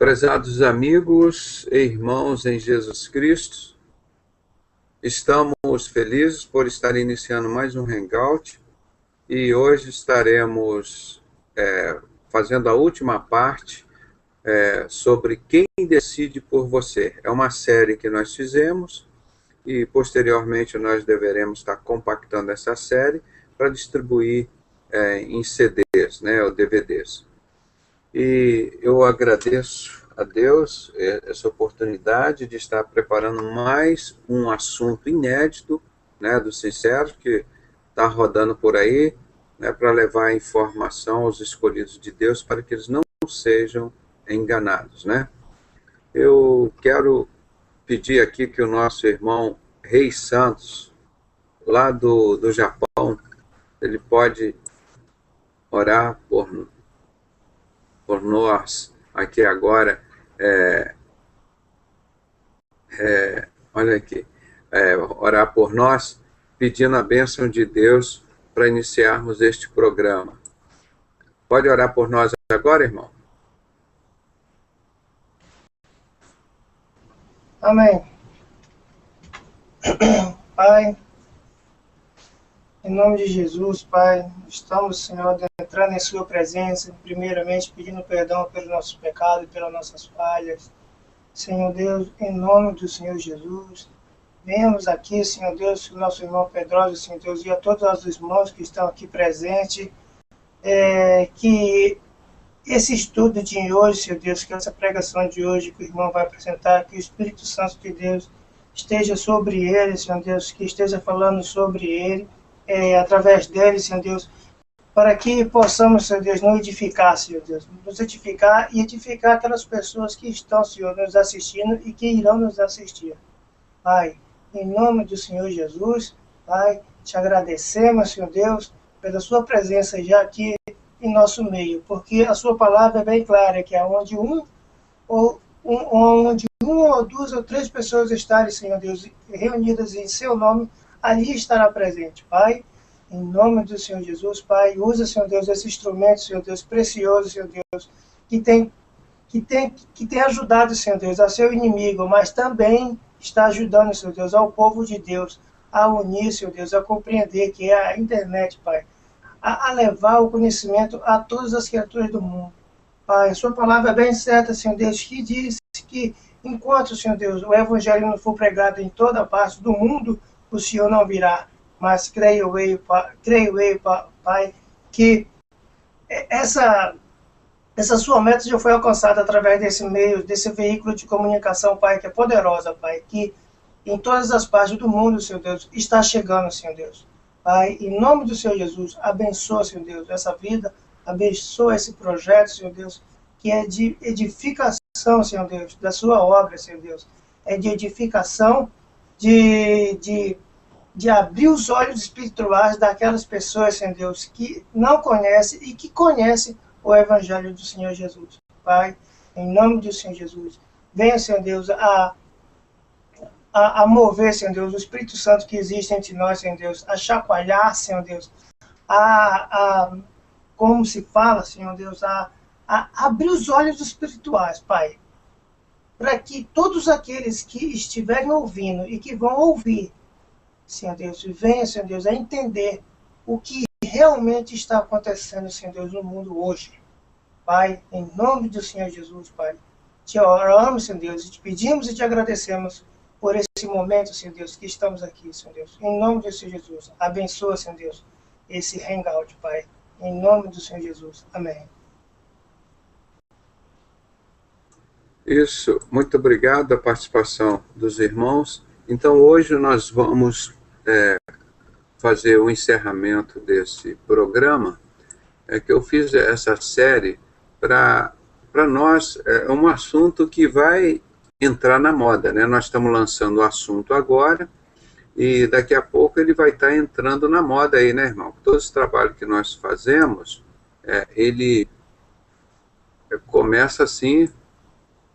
Prezados amigos e irmãos em Jesus Cristo, estamos felizes por estar iniciando mais um Hangout e hoje estaremos fazendo a última parte sobre quem decide por você. É uma série que nós fizemos e posteriormente nós deveremos estar compactando essa série para distribuir em CDs, ou DVDs. E eu agradeço a Deus essa oportunidade de estar preparando mais um assunto inédito, dos Sinceros, que está rodando por aí, para levar a informação aos escolhidos de Deus para que eles não sejam enganados. Eu quero pedir aqui que o nosso irmão Rei Santos, lá do Japão, ele pode orar por nós aqui agora. Olha aqui, orar por nós, pedindo a bênção de Deus para iniciarmos este programa. Pode orar por nós agora, irmão? Amém. Pai, em nome de Jesus, Pai, estamos, Senhor, entrando em Sua presença, primeiramente pedindo perdão pelos nossos pecados e pelas nossas falhas. Senhor Deus, em nome do Senhor Jesus, venhamos aqui, Senhor Deus, o nosso irmão Pedrosa, Senhor Deus, e a todos os irmãos que estão aqui presentes, que esse estudo de hoje, Senhor Deus, que essa pregação de hoje que o irmão vai apresentar, que o Espírito Santo de Deus esteja sobre ele, Senhor Deus, que esteja falando sobre ele, através dele, Senhor Deus, para que possamos, Senhor Deus, nos edificar, Senhor Deus, nos edificar e edificar aquelas pessoas que estão, Senhor, nos assistindo e que irão nos assistir. Pai, em nome do Senhor Jesus, Pai, te agradecemos, Senhor Deus, pela sua presença já aqui em nosso meio, porque a sua palavra é bem clara, que é onde uma ou duas ou três pessoas estarem, Senhor Deus, reunidas em seu nome, ali estará presente, Pai. Em nome do Senhor Jesus, Pai, usa, Senhor Deus, esse instrumento, Senhor Deus, precioso, Senhor Deus, que tem ajudado, Senhor Deus, a seu inimigo, mas também está ajudando, Senhor Deus, ao povo de Deus a unir, Senhor Deus, a compreender que é a internet, Pai, a levar o conhecimento a todas as criaturas do mundo. Pai, a sua palavra é bem certa, Senhor Deus, que diz que enquanto, Senhor Deus, o evangelho não for pregado em toda parte do mundo, o Senhor não virá. Mas creio eu, Pai, que essa sua meta já foi alcançada através desse meio, desse veículo de comunicação, Pai, que é poderosa, Pai, que em todas as partes do mundo, Senhor Deus, está chegando, Senhor Deus. Pai, em nome do Senhor Jesus, abençoa, Senhor Deus, essa vida, abençoa esse projeto, Senhor Deus, que é de edificação, Senhor Deus, da sua obra, Senhor Deus. É de edificação, de abrir os olhos espirituais daquelas pessoas, Senhor Deus, que não conhecem e que conhecem o Evangelho do Senhor Jesus. Pai, em nome do Senhor Jesus, venha, Senhor Deus, a mover, Senhor Deus, o Espírito Santo que existe entre nós, Senhor Deus, a chacoalhar, Senhor Deus, como se fala, Senhor Deus, a abrir os olhos espirituais, Pai, para que todos aqueles que estiverem ouvindo e que vão ouvir, Senhor Deus, venha, Senhor Deus, a entender o que realmente está acontecendo, Senhor Deus, no mundo hoje. Pai, em nome do Senhor Jesus, Pai, te oramos, Senhor Deus, e te pedimos e te agradecemos por esse momento, Senhor Deus, que estamos aqui, Senhor Deus. Em nome do Senhor Jesus, abençoa, Senhor Deus, esse hangout, Pai. Em nome do Senhor Jesus. Amém. Isso, muito obrigado a participação dos irmãos. Então, hoje nós vamos fazer o encerramento desse programa, que eu fiz essa série para nós, é um assunto que vai entrar na moda, Nós estamos lançando o assunto agora e daqui a pouco ele vai estar entrando na moda aí, irmão? Todo esse trabalho que nós fazemos, ele começa assim,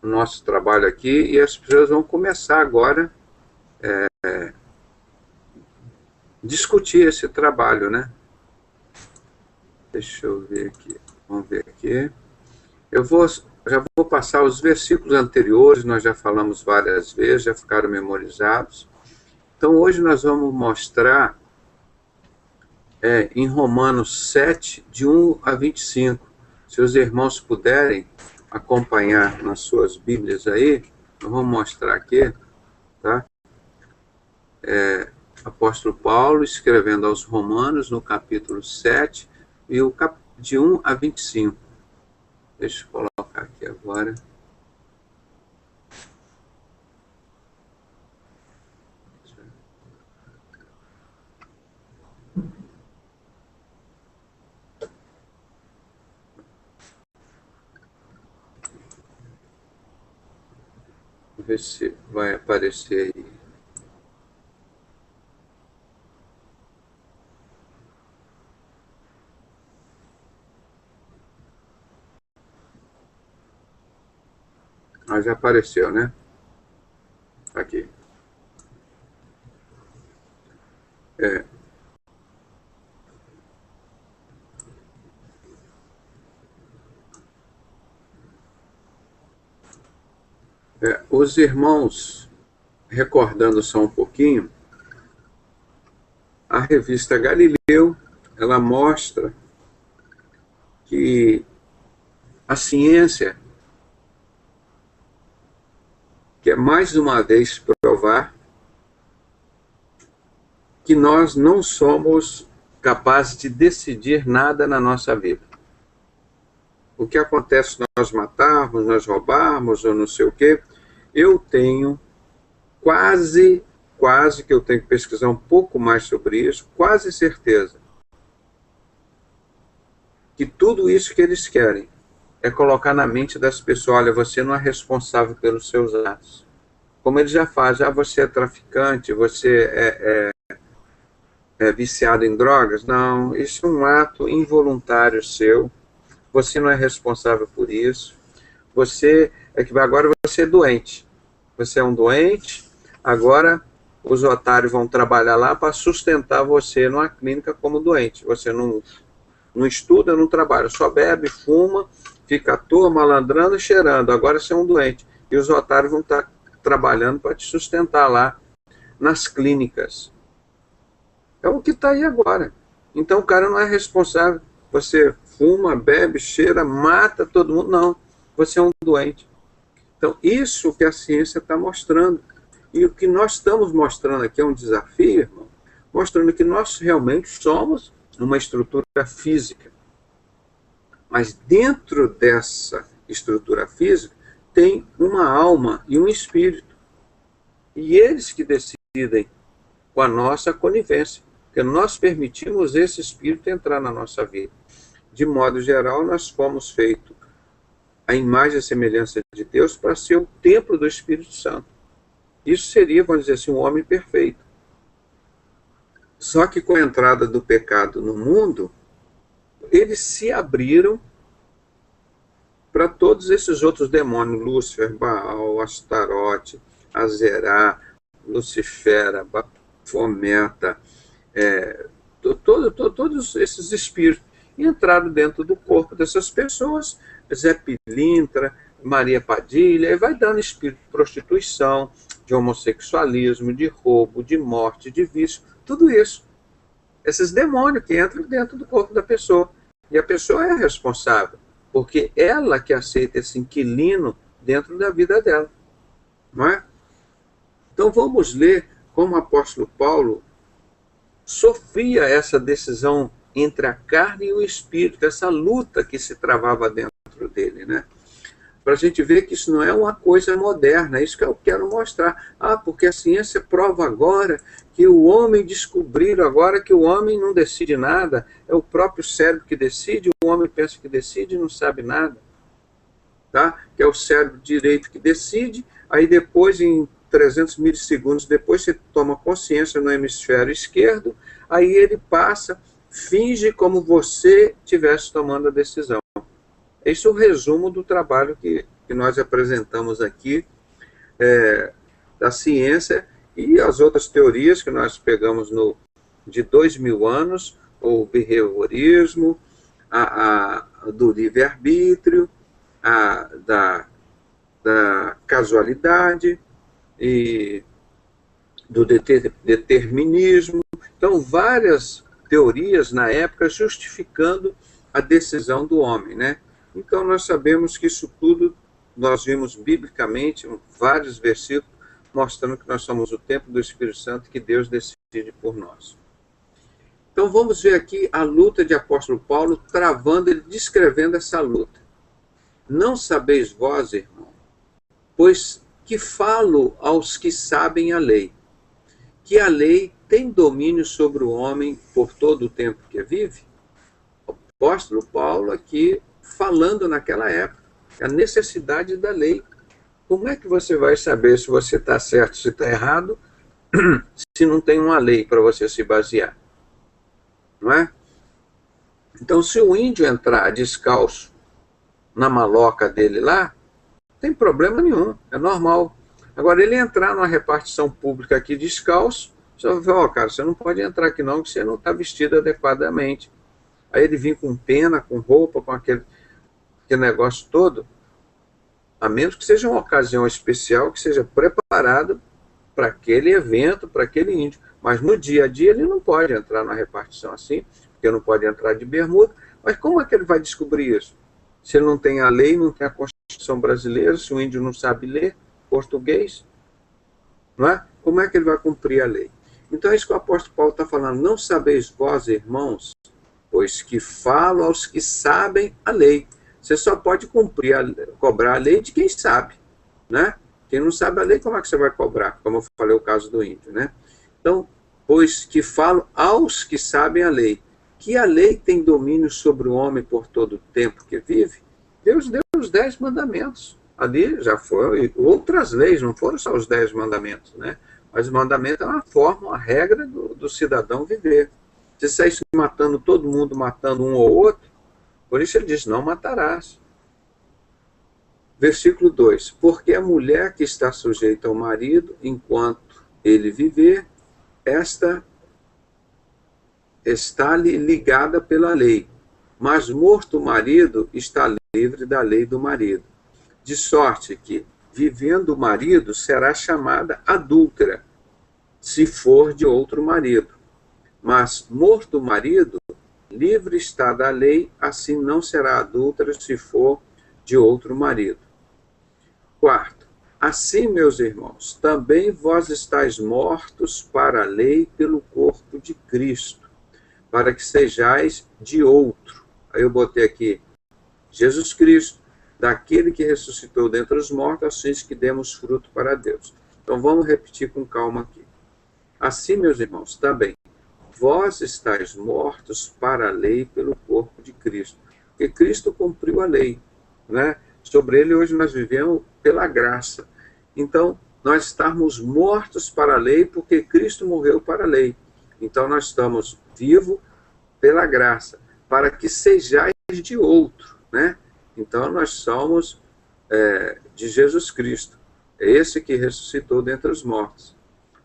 o nosso trabalho aqui, e as pessoas vão começar agora discutir esse trabalho, Deixa eu ver aqui, vamos ver aqui. Já vou passar os versículos anteriores, nós já falamos várias vezes, já ficaram memorizados. Então, hoje nós vamos mostrar em Romanos 7, de 1 a 25. Se os irmãos puderem acompanhar nas suas Bíblias aí, nós vamos mostrar aqui, tá? Apóstolo Paulo escrevendo aos Romanos, no capítulo 7, e de 1 a 25. Deixa eu colocar aqui agora. Vamos ver se vai aparecer aí. Ah, já apareceu, né? Aqui. Os irmãos, recordando só um pouquinho, a revista Galileu, ela mostra que a ciência quer mais uma vez provar que nós não somos capazes de decidir nada na nossa vida. O que acontece se nós matarmos, nós roubarmos ou não sei o quê, eu tenho quase que eu tenho que pesquisar um pouco mais sobre isso, quase certeza que tudo isso que eles querem é colocar na mente das pessoas, olha, você não é responsável pelos seus atos. Como eles já fazem, você é traficante, você é viciado em drogas. Não, isso é um ato involuntário seu, você não é responsável por isso, agora você é doente. Você é um doente, agora os otários vão trabalhar lá para sustentar você numa clínica como doente. Você não estuda, não trabalha, só bebe, fuma, fica à toa, malandrando e cheirando. Agora você é um doente. E os otários vão estar trabalhando para te sustentar lá nas clínicas. É o que está aí agora. Então o cara não é responsável. Você fuma, bebe, cheira, mata todo mundo. Não, você é um doente. Então, isso que a ciência está mostrando. E o que nós estamos mostrando aqui é um desafio, irmão, mostrando que nós realmente somos uma estrutura física. Mas dentro dessa estrutura física tem uma alma e um espírito. E eles que decidem com a nossa conivência, porque nós permitimos esse espírito entrar na nossa vida. De modo geral, nós fomos feitos a imagem e semelhança de Deus para ser o templo do Espírito Santo. Isso seria, vamos dizer assim, um homem perfeito. Só que com a entrada do pecado no mundo, eles se abriram para todos esses outros demônios, Lúcifer, Baal, Astarote, Azerá, Lucifera, Fometa, todos esses espíritos, e entraram dentro do corpo dessas pessoas, Zé Pilintra, Maria Padilha, e vai dando espírito de prostituição, de homossexualismo, de roubo, de morte, de vício, tudo isso. Esses demônios que entram dentro do corpo da pessoa. E a pessoa é responsável, porque ela que aceita esse inquilino dentro da vida dela. Não é? Então vamos ler como o apóstolo Paulo sofria essa decisão entre a carne e o espírito, essa luta que se travava dentro dele, né? Para a gente ver que isso não é uma coisa moderna, é isso que eu quero mostrar. Porque a ciência prova agora que o homem descobriram agora que o homem não decide nada, é o próprio cérebro que decide, o homem pensa que decide e não sabe nada. Tá? Que é o cérebro direito que decide, aí depois, em 300 milissegundos depois, você toma consciência no hemisfério esquerdo, aí ele passa, finge como você estivesse tomando a decisão. Esse é o resumo do trabalho que nós apresentamos aqui, da ciência e as outras teorias que nós pegamos de 2000 anos, o behaviorismo, do livre-arbítrio, da casualidade e do determinismo. Então, várias teorias na época justificando a decisão do homem, né? Então, nós sabemos que isso tudo, nós vimos biblicamente vários versículos mostrando que nós somos o templo do Espírito Santo, que Deus decide por nós. Então, vamos ver aqui a luta de apóstolo Paulo, travando, ele descrevendo essa luta. Não sabeis vós, irmão, pois que falo aos que sabem a lei, que a lei tem domínio sobre o homem por todo o tempo que vive? O apóstolo Paulo aqui falando naquela época, a necessidade da lei. Como é que você vai saber se você está certo, se está errado, se não tem uma lei para você se basear? Não é? Então, se o índio entrar descalço na maloca dele lá, não tem problema nenhum, é normal. Agora, ele entrar numa repartição pública aqui descalço, você vai falar, cara, você não pode entrar aqui não, porque você não está vestido adequadamente. Aí ele vir com pena, com roupa, com aquele negócio todo, a menos que seja uma ocasião especial, que seja preparada para aquele evento, para aquele índio. Mas no dia a dia ele não pode entrar na repartição assim, porque não pode entrar de bermuda. Mas como é que ele vai descobrir isso? Se ele não tem a lei, não tem a Constituição brasileira, se o índio não sabe ler português, não é? Como é que ele vai cumprir a lei? Então é isso que o apóstolo Paulo está falando. Não sabeis vós, irmãos, pois que falo aos que sabem a lei. Você só pode cobrar a lei de quem sabe, né? Quem não sabe a lei, como é que você vai cobrar? Como eu falei o caso do índio, né? Então, pois que falo aos que sabem a lei, que a lei tem domínio sobre o homem por todo o tempo que vive. Deus deu os 10 mandamentos. Ali já foram outras leis, não foram só os 10 mandamentos, né? Mas o mandamento é uma forma, uma regra do cidadão viver. Se saísse matando todo mundo, matando um ou outro, por isso ele diz, não matarás. Versículo 2. Porque a mulher que está sujeita ao marido, enquanto ele viver, esta está-lhe ligada pela lei. Mas morto o marido, está livre da lei do marido. De sorte que, vivendo o marido, será chamada adúltera, se for de outro marido. Mas morto o marido, livre está da lei, assim não será adúltera se for de outro marido. Quarto, assim, meus irmãos, também vós estáis mortos para a lei pelo corpo de Cristo, para que sejais de outro. Aí eu botei aqui, Jesus Cristo, daquele que ressuscitou dentre os mortos, assim que demos fruto para Deus. Então vamos repetir com calma aqui. Assim, meus irmãos, também, vós estáis mortos para a lei pelo corpo de Cristo. Porque Cristo cumpriu a lei, né? Sobre ele hoje nós vivemos pela graça. Então, nós estamos mortos para a lei porque Cristo morreu para a lei. Então, nós estamos vivos pela graça, para que sejais de outro, né? Então, nós somos de Jesus Cristo. É esse que ressuscitou dentre os mortos.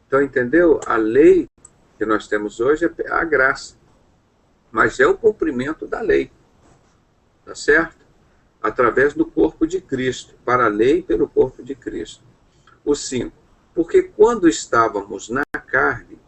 Então, entendeu? A lei que nós temos hoje é a graça, mas é o cumprimento da lei, tá certo? Através do corpo de Cristo, para a lei pelo corpo de Cristo. O 5. Porque quando estávamos na carne,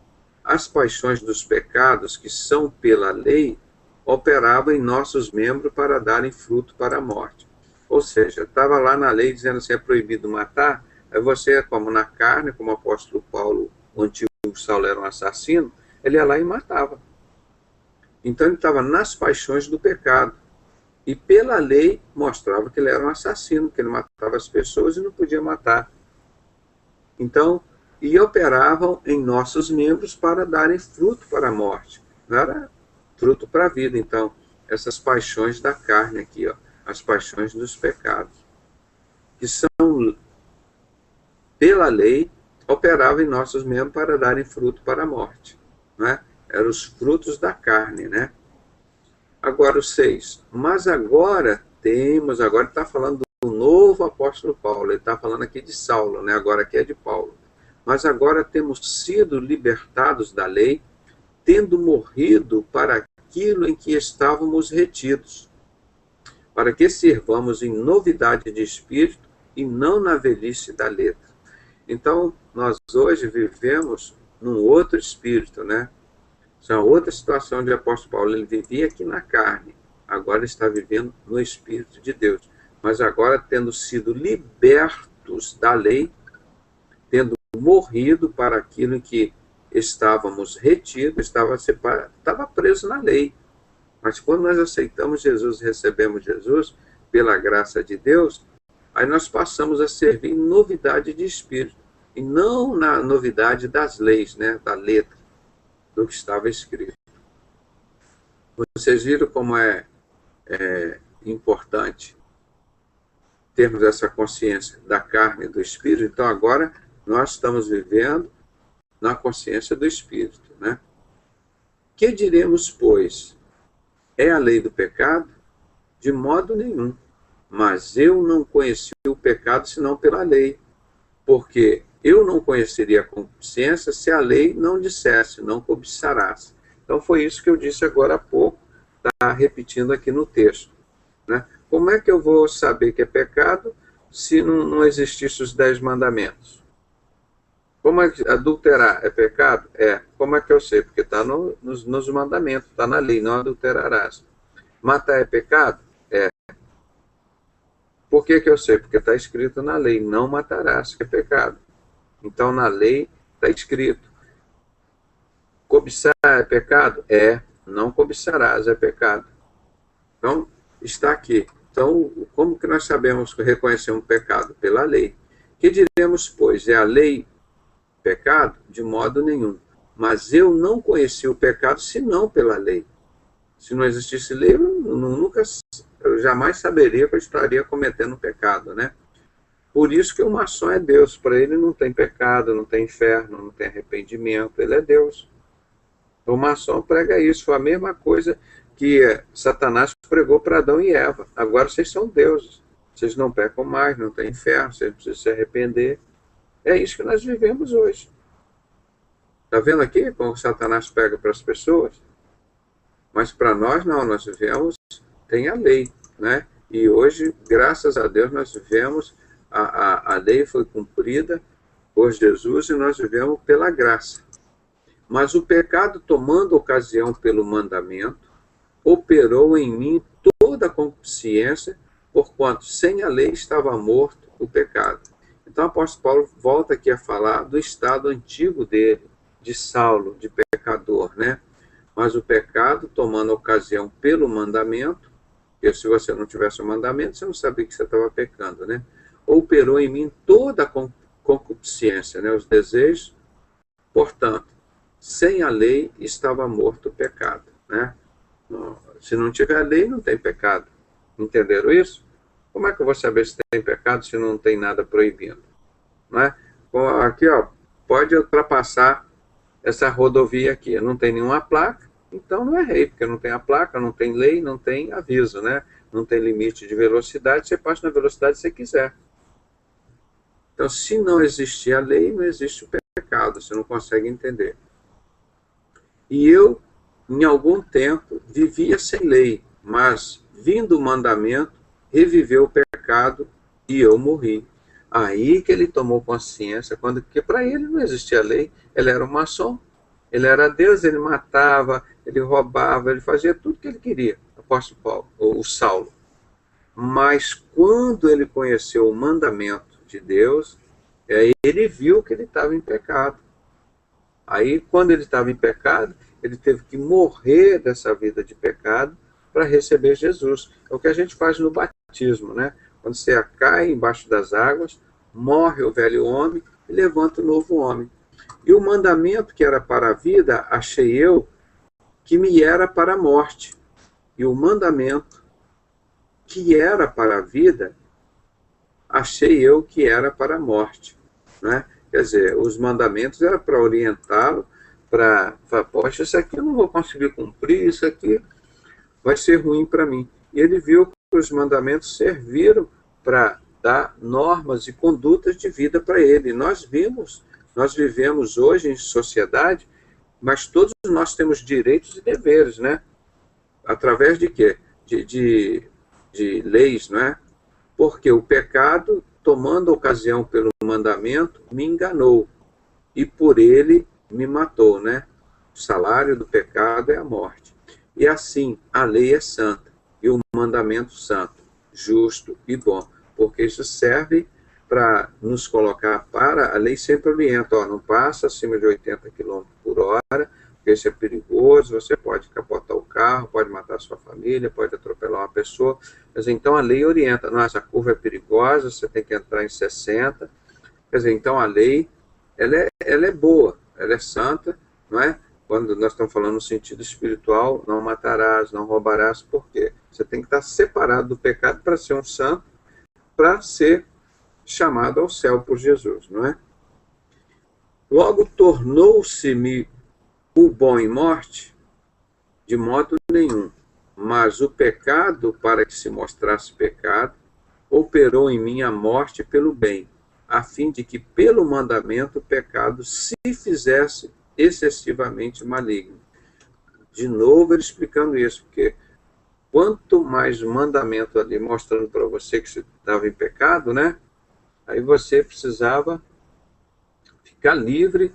as paixões dos pecados que são pela lei operavam em nossos membros para darem fruto para a morte. Ou seja, estava lá na lei dizendo assim, é proibido matar, aí você, como na carne, como o apóstolo Paulo, o antigo Saulo era um assassino, ele ia lá e matava. Então ele estava nas paixões do pecado. E pela lei mostrava que ele era um assassino, que ele matava as pessoas e não podia matar. Então, e operavam em nossos membros para darem fruto para a morte. Não era fruto para a vida. Então, essas paixões da carne aqui, ó, as paixões dos pecados, que são, pela lei, operavam em nossos membros para darem fruto para a morte. Né? Eram os frutos da carne, né? Agora o 6. Mas agora está falando do novo apóstolo Paulo, ele está falando aqui de Saulo, né? Agora aqui é de Paulo. Mas agora temos sido libertados da lei, tendo morrido para aquilo em que estávamos retidos. para que sirvamos em novidade de espírito e não na velhice da letra. Então, nós hoje vivemos num outro espírito, né? Isso é uma outra situação de apóstolo Paulo. Ele vivia aqui na carne, agora está vivendo no Espírito de Deus. Mas agora, tendo sido libertos da lei, tendo morrido para aquilo em que estávamos retidos, estava preso na lei. Mas quando nós aceitamos Jesus, recebemos Jesus, pela graça de Deus, aí nós passamos a servir em novidade de Espírito, e não na novidade das leis, né, da letra, do que estava escrito. Vocês viram como é importante termos essa consciência da carne e do Espírito? Então agora nós estamos vivendo na consciência do Espírito, né? Que diremos, pois? É a lei do pecado? De modo nenhum. Mas eu não conheci o pecado senão pela lei, porque eu não conheceria a consciência se a lei não dissesse, não cobiçarás. Então foi isso que eu disse agora há pouco, está repetindo aqui no texto, né? Como é que eu vou saber que é pecado se não existissem os 10 mandamentos? Como é que adulterar é pecado? Como é que eu sei? Porque está nos mandamentos, está na lei, não adulterarás. Matar é pecado? Por que eu sei? Porque está escrito na lei, não matarás, que é pecado. Então na lei está escrito. Cobiçar é pecado? Não cobiçarás, é pecado. Então, está aqui. Então, como que nós sabemos reconhecer um pecado? Pela lei. Que diremos, pois, é a lei pecado? De modo nenhum. Mas eu não conheci o pecado senão pela lei. Se não existisse lei, eu jamais saberia que eu estaria cometendo pecado, né? Por isso que o maçom é Deus. Para ele não tem pecado, não tem inferno, não tem arrependimento. Ele é Deus. O maçom prega isso. Foi a mesma coisa que Satanás pregou para Adão e Eva. Agora vocês são deuses. Vocês não pecam mais, não tem inferno, vocês precisam se arrepender. É isso que nós vivemos hoje. Está vendo aqui como Satanás pega para as pessoas? Mas para nós não, nós vivemos, tem a lei, né? E hoje, graças a Deus, nós vivemos, a lei foi cumprida por Jesus e nós vivemos pela graça. Mas o pecado, tomando ocasião pelo mandamento, operou em mim toda a concupiscência, porquanto sem a lei estava morto o pecado. Então o apóstolo Paulo volta aqui a falar do estado antigo dele, de Saulo, de pecador, né? Mas o pecado, tomando ocasião pelo mandamento, porque se você não tivesse o mandamento, você não sabia que você estava pecando, né? Operou em mim toda a concupiscência, né? Os desejos. Portanto, sem a lei estava morto o pecado, né? Se não tiver lei, não tem pecado. Entenderam isso? Como é que eu vou saber se tem pecado se não tem nada proibindo? Né? Aqui, ó, pode ultrapassar essa rodovia aqui. Não tem nenhuma placa, então não errei, porque não tem a placa, não tem lei, não tem aviso, né? Não tem limite de velocidade, você passa na velocidade que você quiser. Então, se não existir a lei, não existe o pecado, você não consegue entender. E eu, em algum tempo, vivia sem lei, mas, vindo o mandamento, reviveu o pecado e eu morri. Aí que ele tomou consciência, porque para ele não existia lei, ele era um maçom, ele era Deus, ele matava, ele roubava, ele fazia tudo que ele queria, o apóstolo Paulo, o Saulo. Mas quando ele conheceu o mandamento de Deus, ele viu que ele estava em pecado. Aí, quando ele estava em pecado, ele teve que morrer dessa vida de pecado para receber Jesus. É o que a gente faz no batismo, né? Quando você cai embaixo das águas, morre o velho homem e levanta o novo homem. E o mandamento que era para a vida, achei eu que me era para a morte. E o mandamento que era para a vida, achei eu que era para a morte, né? Quer dizer, os mandamentos eram para orientá-lo, para falar, poxa, isso aqui eu não vou conseguir cumprir, isso aqui vai ser ruim para mim. E ele viu que os mandamentos serviram para dar normas e condutas de vida para ele. Nós vivemos hoje em sociedade, mas todos nós temos direitos e deveres, né? Através de quê? De de leis, não é? Porque o pecado, tomando ocasião pelo mandamento, me enganou e por ele me matou, né? O salário do pecado é a morte. E assim, a lei é santa e o mandamento santo, justo e bom, porque isso serve para nos colocar para, a lei sempre orienta, ó, não passa acima de 80 km por hora, porque isso é perigoso, você pode capotar o carro, pode matar a sua família, pode atropelar uma pessoa, mas então a lei orienta, nossa, a curva é perigosa, você tem que entrar em 60, quer dizer, então a lei, ela é boa, ela é santa, não é? Quando nós estamos falando no sentido espiritual, não matarás, não roubarás, por quê? Você tem que estar separado do pecado para ser um santo, para ser chamado ao céu por Jesus, não é? Logo tornou-se-me o bom em morte? De modo nenhum. Mas o pecado, para que se mostrasse pecado, operou em mim a morte pelo bem, a fim de que pelo mandamento o pecado se fizesse excessivamente maligno. De novo ele explicando isso, porque quanto mais mandamento ali mostrando para você que você estava em pecado, né? Aí você precisava ficar livre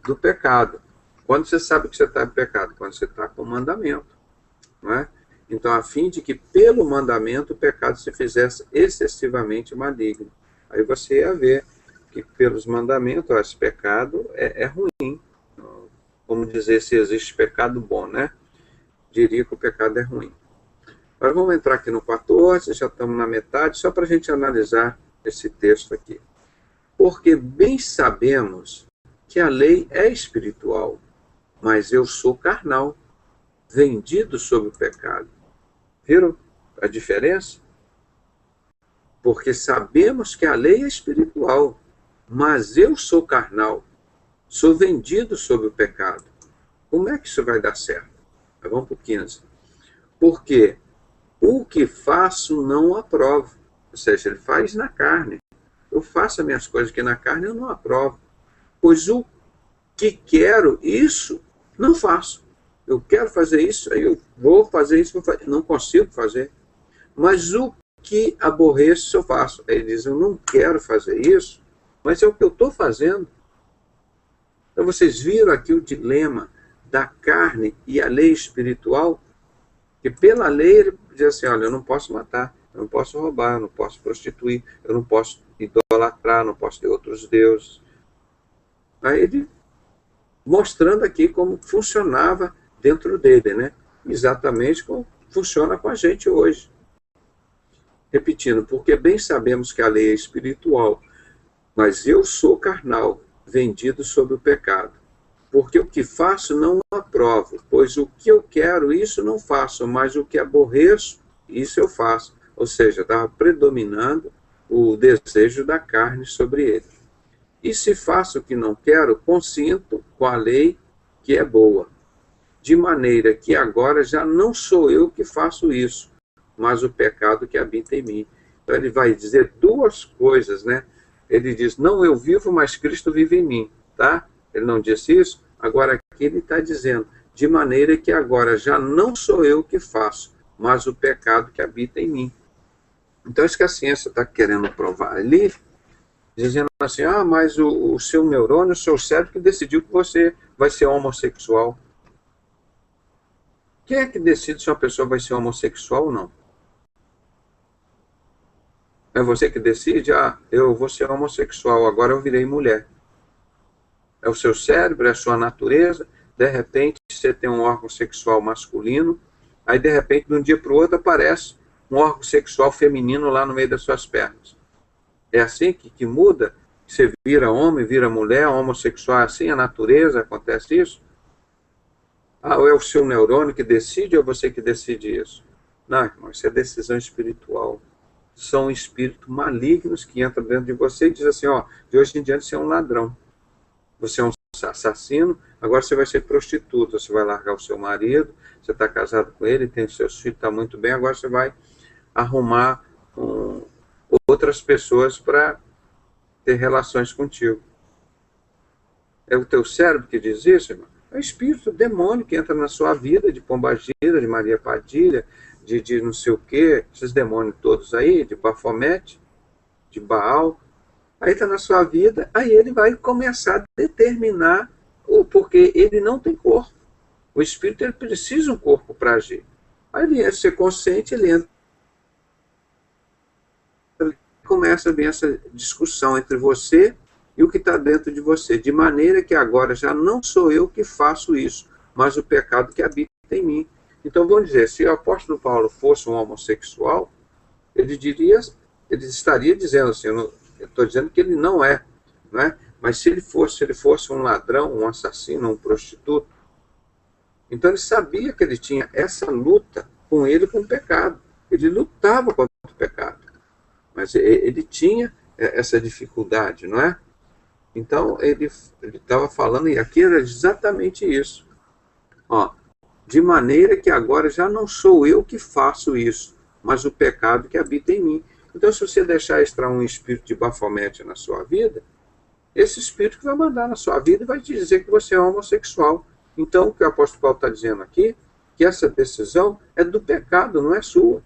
do pecado. Quando você sabe que você está em pecado? Quando você está com o mandamento, não é? Então, a fim de que pelo mandamento o pecado se fizesse excessivamente maligno. Aí você ia ver que pelos mandamentos, ó, esse pecado é ruim. Como dizer se existe pecado bom, né? Diria que o pecado é ruim. Agora vamos entrar aqui no 14, já estamos na metade, só para a gente analisar esse texto aqui. Porque bem sabemos que a lei é espiritual, mas eu sou carnal, vendido sob o pecado. Viram a diferença? Porque sabemos que a lei é espiritual, mas eu sou carnal, sou vendido sob o pecado. Como é que isso vai dar certo? Vamos para o 15. Porque o que faço não aprovo. Ou seja, ele faz na carne. Eu faço as minhas coisas aqui na carne, eu não aprovo. Pois o que quero, isso não faço. Eu quero fazer isso, aí eu vou fazer isso, não consigo fazer. Mas o que aborreço, eu faço. Aí ele diz, eu não quero fazer isso, mas é o que eu estou fazendo. Então vocês viram aqui o dilema da carne e a lei espiritual, que pela lei ele diz assim, olha, eu não posso matar, eu não posso roubar, eu não posso prostituir, eu não posso idolatrar, não posso ter outros deuses. Aí ele mostrando aqui como funcionava dentro dele, né? Exatamente como funciona com a gente hoje. Repetindo, porque bem sabemos que a lei é espiritual, mas eu sou carnal, vendido sob o pecado. Porque o que faço não aprovo, pois o que eu quero, isso não faço, mas o que aborreço, isso eu faço. Ou seja, estava predominando o desejo da carne sobre ele. E se faço o que não quero, consinto com a lei que é boa. De maneira que agora já não sou eu que faço isso, mas o pecado que habita em mim. Então ele vai dizer duas coisas, né? Ele diz, não eu vivo, mas Cristo vive em mim, tá? Ele não disse isso? Agora aqui ele está dizendo, de maneira que agora já não sou eu que faço, mas o pecado que habita em mim. Então isso que a ciência está querendo provar ali, dizendo assim, ah, mas o seu neurônio, o seu cérebro que decidiu que você vai ser homossexual. Quem é que decide se uma pessoa vai ser homossexual ou não? É você que decide? Ah, eu vou ser homossexual, agora eu virei mulher. É o seu cérebro, é a sua natureza. De repente, você tem um órgão sexual masculino, aí de repente, de um dia para o outro, aparece um órgão sexual feminino lá no meio das suas pernas. É assim que muda? Você vira homem, vira mulher, homossexual é assim, a natureza, acontece isso? Ah, ou é o seu neurônio que decide ou você que decide isso? Não, irmão, isso é decisão espiritual. São espíritos malignos que entram dentro de você e dizem assim, ó, de hoje em diante você é um ladrão. Você é um assassino, agora você vai ser prostituta, você vai largar o seu marido, você está casado com ele, tem seus filhos, está muito bem, agora você vai arrumar outras pessoas para ter relações contigo. É o teu cérebro que diz isso, irmão? É o espírito, o demônio que entra na sua vida, de Pombagira, de Maria Padilha, de não sei o quê, esses demônios todos aí, de Bafomete, de Baal, aí está na sua vida, aí ele vai começar a determinar porque ele não tem corpo. O espírito ele precisa de um corpo para agir. Aí ele entra, ser consciente, ele entra, começa bem essa discussão entre você e o que está dentro de você, de maneira que agora já não sou eu que faço isso, mas o pecado que habita em mim. Então vamos dizer, se o apóstolo Paulo fosse um homossexual, ele estaria dizendo assim, eu estou dizendo que ele não é, né? Mas se ele fosse um ladrão, um assassino, um prostituto, então ele sabia que ele tinha essa luta com ele, com o pecado. Ele lutava contra o pecado, mas ele tinha essa dificuldade, não é? Então ele estava falando, e aqui era exatamente isso. Ó, de maneira que agora já não sou eu que faço isso, mas o pecado que habita em mim. Então, se você deixar entrar um espírito de Bafomete na sua vida, esse espírito que vai mandar na sua vida e vai te dizer que você é homossexual. Então, o que o apóstolo Paulo está dizendo aqui, que essa decisão é do pecado, não é sua.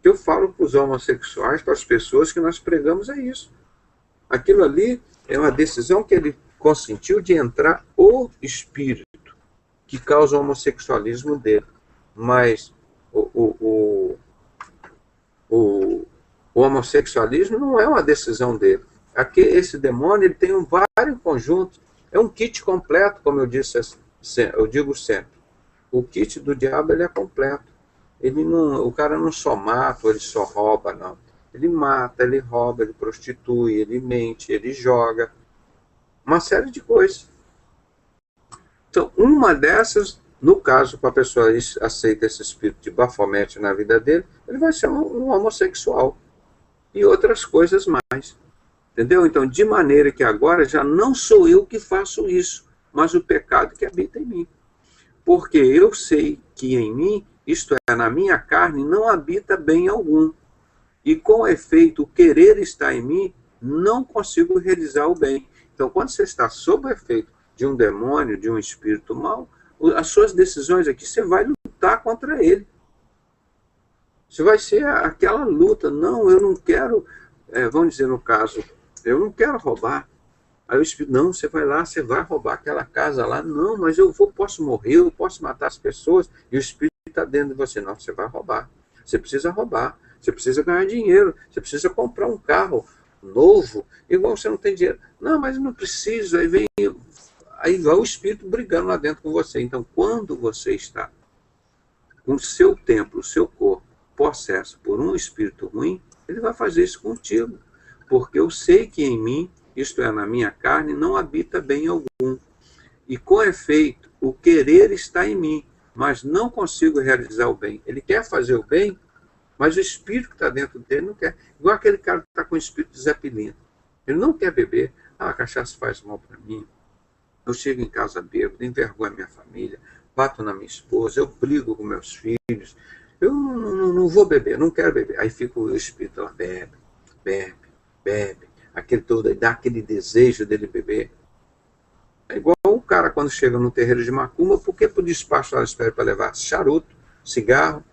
Eu falo para os homossexuais, para as pessoas que nós pregamos, é isso. Aquilo ali é uma decisão que ele consentiu de entrar o espírito que causa o homossexualismo dele. Mas o homossexualismo não é uma decisão dele. Aqui, esse demônio ele tem vários conjuntos. É um kit completo, como eu digo sempre. O kit do diabo ele é completo. O cara não só mata, ou ele só rouba, não. Ele mata, ele rouba, ele prostitui, ele mente, ele joga. Uma série de coisas. Então, uma dessas, no caso, que a pessoa aceita esse espírito de Bafomete na vida dele, ele vai ser um homossexual. E outras coisas mais. Entendeu? Então, de maneira que agora já não sou eu que faço isso, mas o pecado que habita em mim. Porque eu sei que em mim, isto é, na minha carne, não habita bem algum. E com efeito, o querer está em mim, não consigo realizar o bem. Então, quando você está sob o efeito de um demônio, de um espírito mau, as suas decisões aqui, você vai lutar contra ele. Você vai ser aquela luta. Não, eu não quero, vamos dizer no caso, eu não quero roubar. Aí o espírito, não, você vai lá, você vai roubar aquela casa lá. Não, mas posso morrer, eu posso matar as pessoas. E o espírito está dentro de você. Não, você vai roubar. Você precisa roubar. Você precisa ganhar dinheiro. Você precisa comprar um carro novo. Igual você não tem dinheiro. Não, mas não preciso. Aí vai o espírito brigando lá dentro com você. Então, quando você está com o seu templo, o seu corpo, possesso por um espírito ruim, ele vai fazer isso contigo. Porque eu sei que em mim, isto é, na minha carne, não habita bem algum. E com efeito, o querer está em mim, mas não consigo realizar o bem. Ele quer fazer o bem, mas o espírito que está dentro dele não quer. Igual aquele cara que está com o espírito de Zé Pelino. Ele não quer beber. A cachaça faz mal para mim. Eu chego em casa bêbado, envergonho a minha família, bato na minha esposa, eu brigo com meus filhos. Eu não vou beber, não quero beber. Aí fica o espírito lá, bebe, aquele todo, aí dá aquele desejo dele beber. É igual o cara quando chega no terreiro de macumba, por que pro despacho lá espera para levar charuto, cigarro,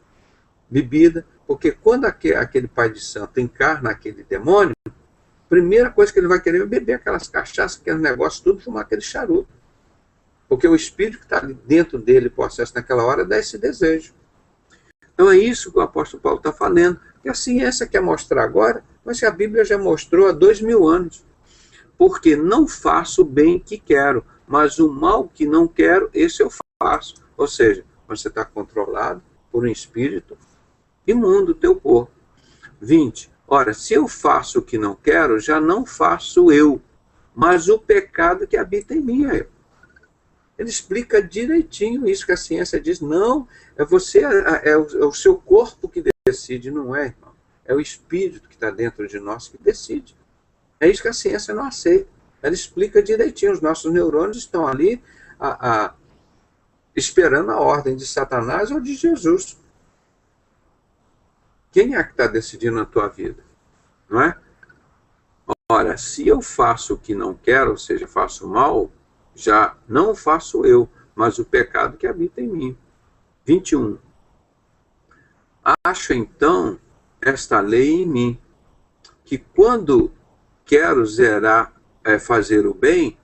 bebida? Porque quando aquele pai de santo encarna aquele demônio, a primeira coisa que ele vai querer é beber aquelas cachaças, aqueles negócios, tudo, fumar aquele charuto. Porque o espírito que está dentro dele, possesso naquela hora, dá esse desejo. Então é isso que o apóstolo Paulo está falando. E a ciência quer mostrar agora, mas a Bíblia já mostrou há 2000 anos. Porque não faço o bem que quero, mas o mal que não quero, esse eu faço. Ou seja, você está controlado por um espírito imundo, teu corpo. 20. Ora, se eu faço o que não quero, já não faço eu, mas o pecado que habita em mim é eu. Ele explica direitinho isso que a ciência diz. Não, é o seu corpo que decide, não é, irmão. É o espírito que está dentro de nós que decide. É isso que a ciência não aceita. Ela explica direitinho. Os nossos neurônios estão ali esperando a ordem de Satanás ou de Jesus. Quem é que está decidindo na tua vida? Não é? Ora, se eu faço o que não quero, ou seja, faço mal, já não faço eu, mas o pecado que habita em mim. 21. Acho então esta lei em mim, que quando quero fazer o bem,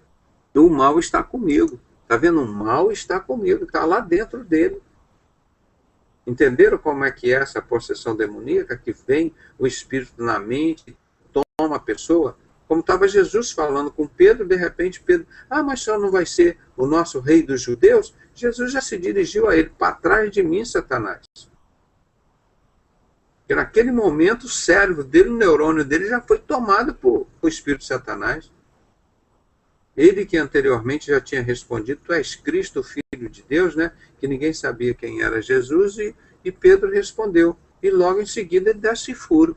o mal está comigo. Está vendo? O mal está comigo, está lá dentro dele. Entenderam como é que é essa possessão demoníaca, que vem o espírito na mente, toma a pessoa? Como estava Jesus falando com Pedro, de repente Pedro, mas só não vai ser o nosso rei dos judeus? Jesus já se dirigiu a ele, para trás de mim, Satanás. Porque naquele momento o cérebro dele, o neurônio dele já foi tomado por espírito de Satanás. Ele que anteriormente já tinha respondido, tu és Cristo, Filho de Deus, né? Que ninguém sabia quem era Jesus, e Pedro respondeu. E logo em seguida ele dá-se furo.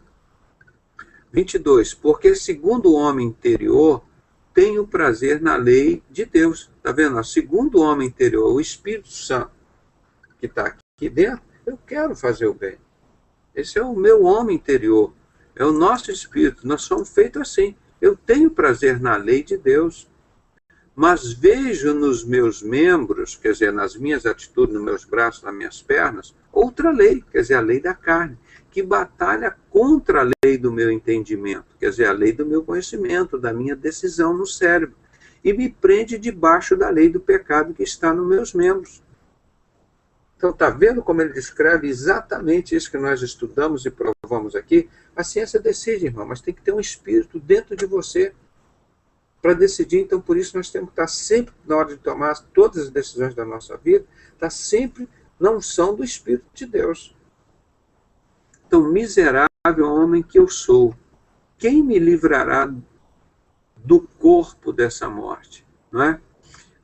22. Porque segundo o homem interior, tenho prazer na lei de Deus. Está vendo? Segundo o homem interior, o Espírito Santo que está aqui dentro, eu quero fazer o bem. Esse é o meu homem interior. É o nosso espírito. Nós somos feitos assim. Eu tenho prazer na lei de Deus. Mas vejo nos meus membros, quer dizer, nas minhas atitudes, nos meus braços, nas minhas pernas, outra lei, quer dizer, a lei da carne, que batalha contra a lei do meu entendimento, quer dizer, a lei do meu conhecimento, da minha decisão no cérebro, e me prende debaixo da lei do pecado que está nos meus membros. Então, está vendo como ele descreve exatamente isso que nós estudamos e provamos aqui? A ciência decide, irmão, mas tem que ter um espírito dentro de você para decidir. Então, por isso, nós temos que estar sempre, na hora de tomar todas as decisões da nossa vida, estar sempre na unção do Espírito de Deus. Então, miserável homem que eu sou, quem me livrará do corpo dessa morte? Não é?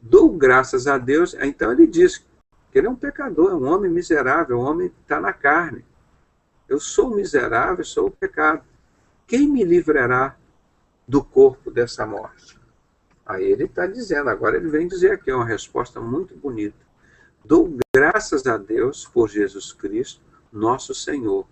Dou graças a Deus. Então, ele diz que ele é um pecador, é um homem miserável, um homem que está na carne. Eu sou miserável, sou o pecado. Quem me livrará do corpo dessa morte? Aí ele está dizendo, agora ele vem dizer aqui uma resposta muito bonita. Dou graças a Deus por Jesus Cristo, nosso Senhor.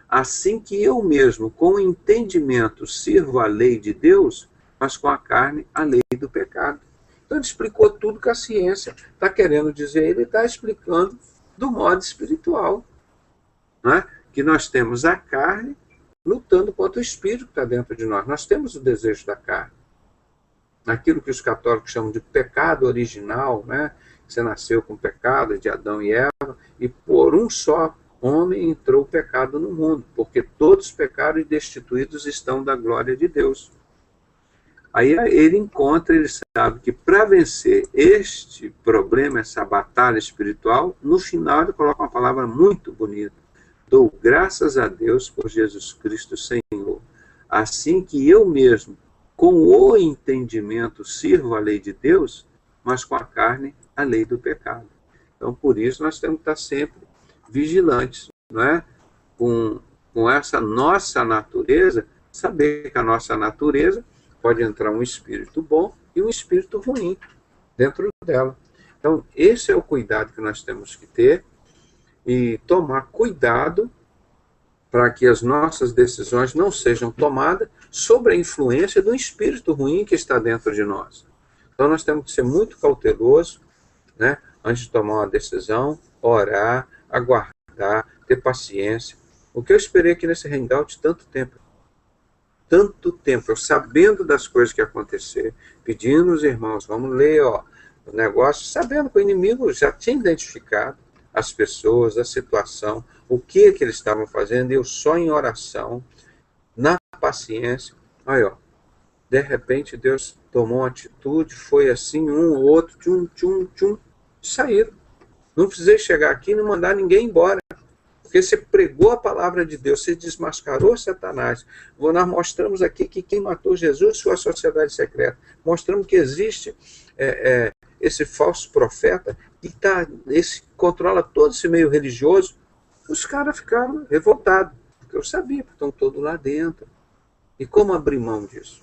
Assim que eu mesmo, com o entendimento, sirvo a lei de Deus, mas com a carne, a lei do pecado. Então ele explicou tudo com a ciência. Está querendo dizer, ele está explicando do modo espiritual. Não é? Que nós temos a carne lutando contra o espírito que está dentro de nós. Nós temos o desejo da carne. Aquilo que os católicos chamam de pecado original, né? Você nasceu com pecado de Adão e Eva, e por um só homem entrou o pecado no mundo, porque todos pecaram e destituídos estão da glória de Deus. Aí ele encontra, ele sabe que para vencer este problema, essa batalha espiritual, no final ele coloca uma palavra muito bonita. Dou graças a Deus por Jesus Cristo, Senhor. Assim que eu mesmo, com o entendimento, sirvo a lei de Deus, mas com a carne, a lei do pecado. Então, por isso, nós temos que estar sempre vigilantes, não é? Com essa nossa natureza, saber que a nossa natureza pode entrar um espírito bom e um espírito ruim dentro dela. Então, esse é o cuidado que nós temos que ter e tomar cuidado para que as nossas decisões não sejam tomadas sob a influência do espírito ruim que está dentro de nós. Então, nós temos que ser muito cautelosos, né, antes de tomar uma decisão, orar, aguardar, ter paciência. O que eu esperei aqui nesse hangout tanto tempo, eu sabendo das coisas que iam acontecer, pedindo aos irmãos, vamos ler o negócio, sabendo que o inimigo já tinha identificado as pessoas, a situação, o que eles estavam fazendo, eu só em oração, na paciência. Aí, de repente Deus tomou uma atitude, foi assim, um ou outro, saíram. Não precisei chegar aqui e não mandar ninguém embora. Porque você pregou a palavra de Deus, você desmascarou Satanás. Nós mostramos aqui que quem matou Jesus foi a sociedade secreta. Mostramos que existe esse falso profeta que controla todo esse meio religioso. Os caras ficaram revoltados, porque eu sabia que estão todos lá dentro. E como abrir mão disso?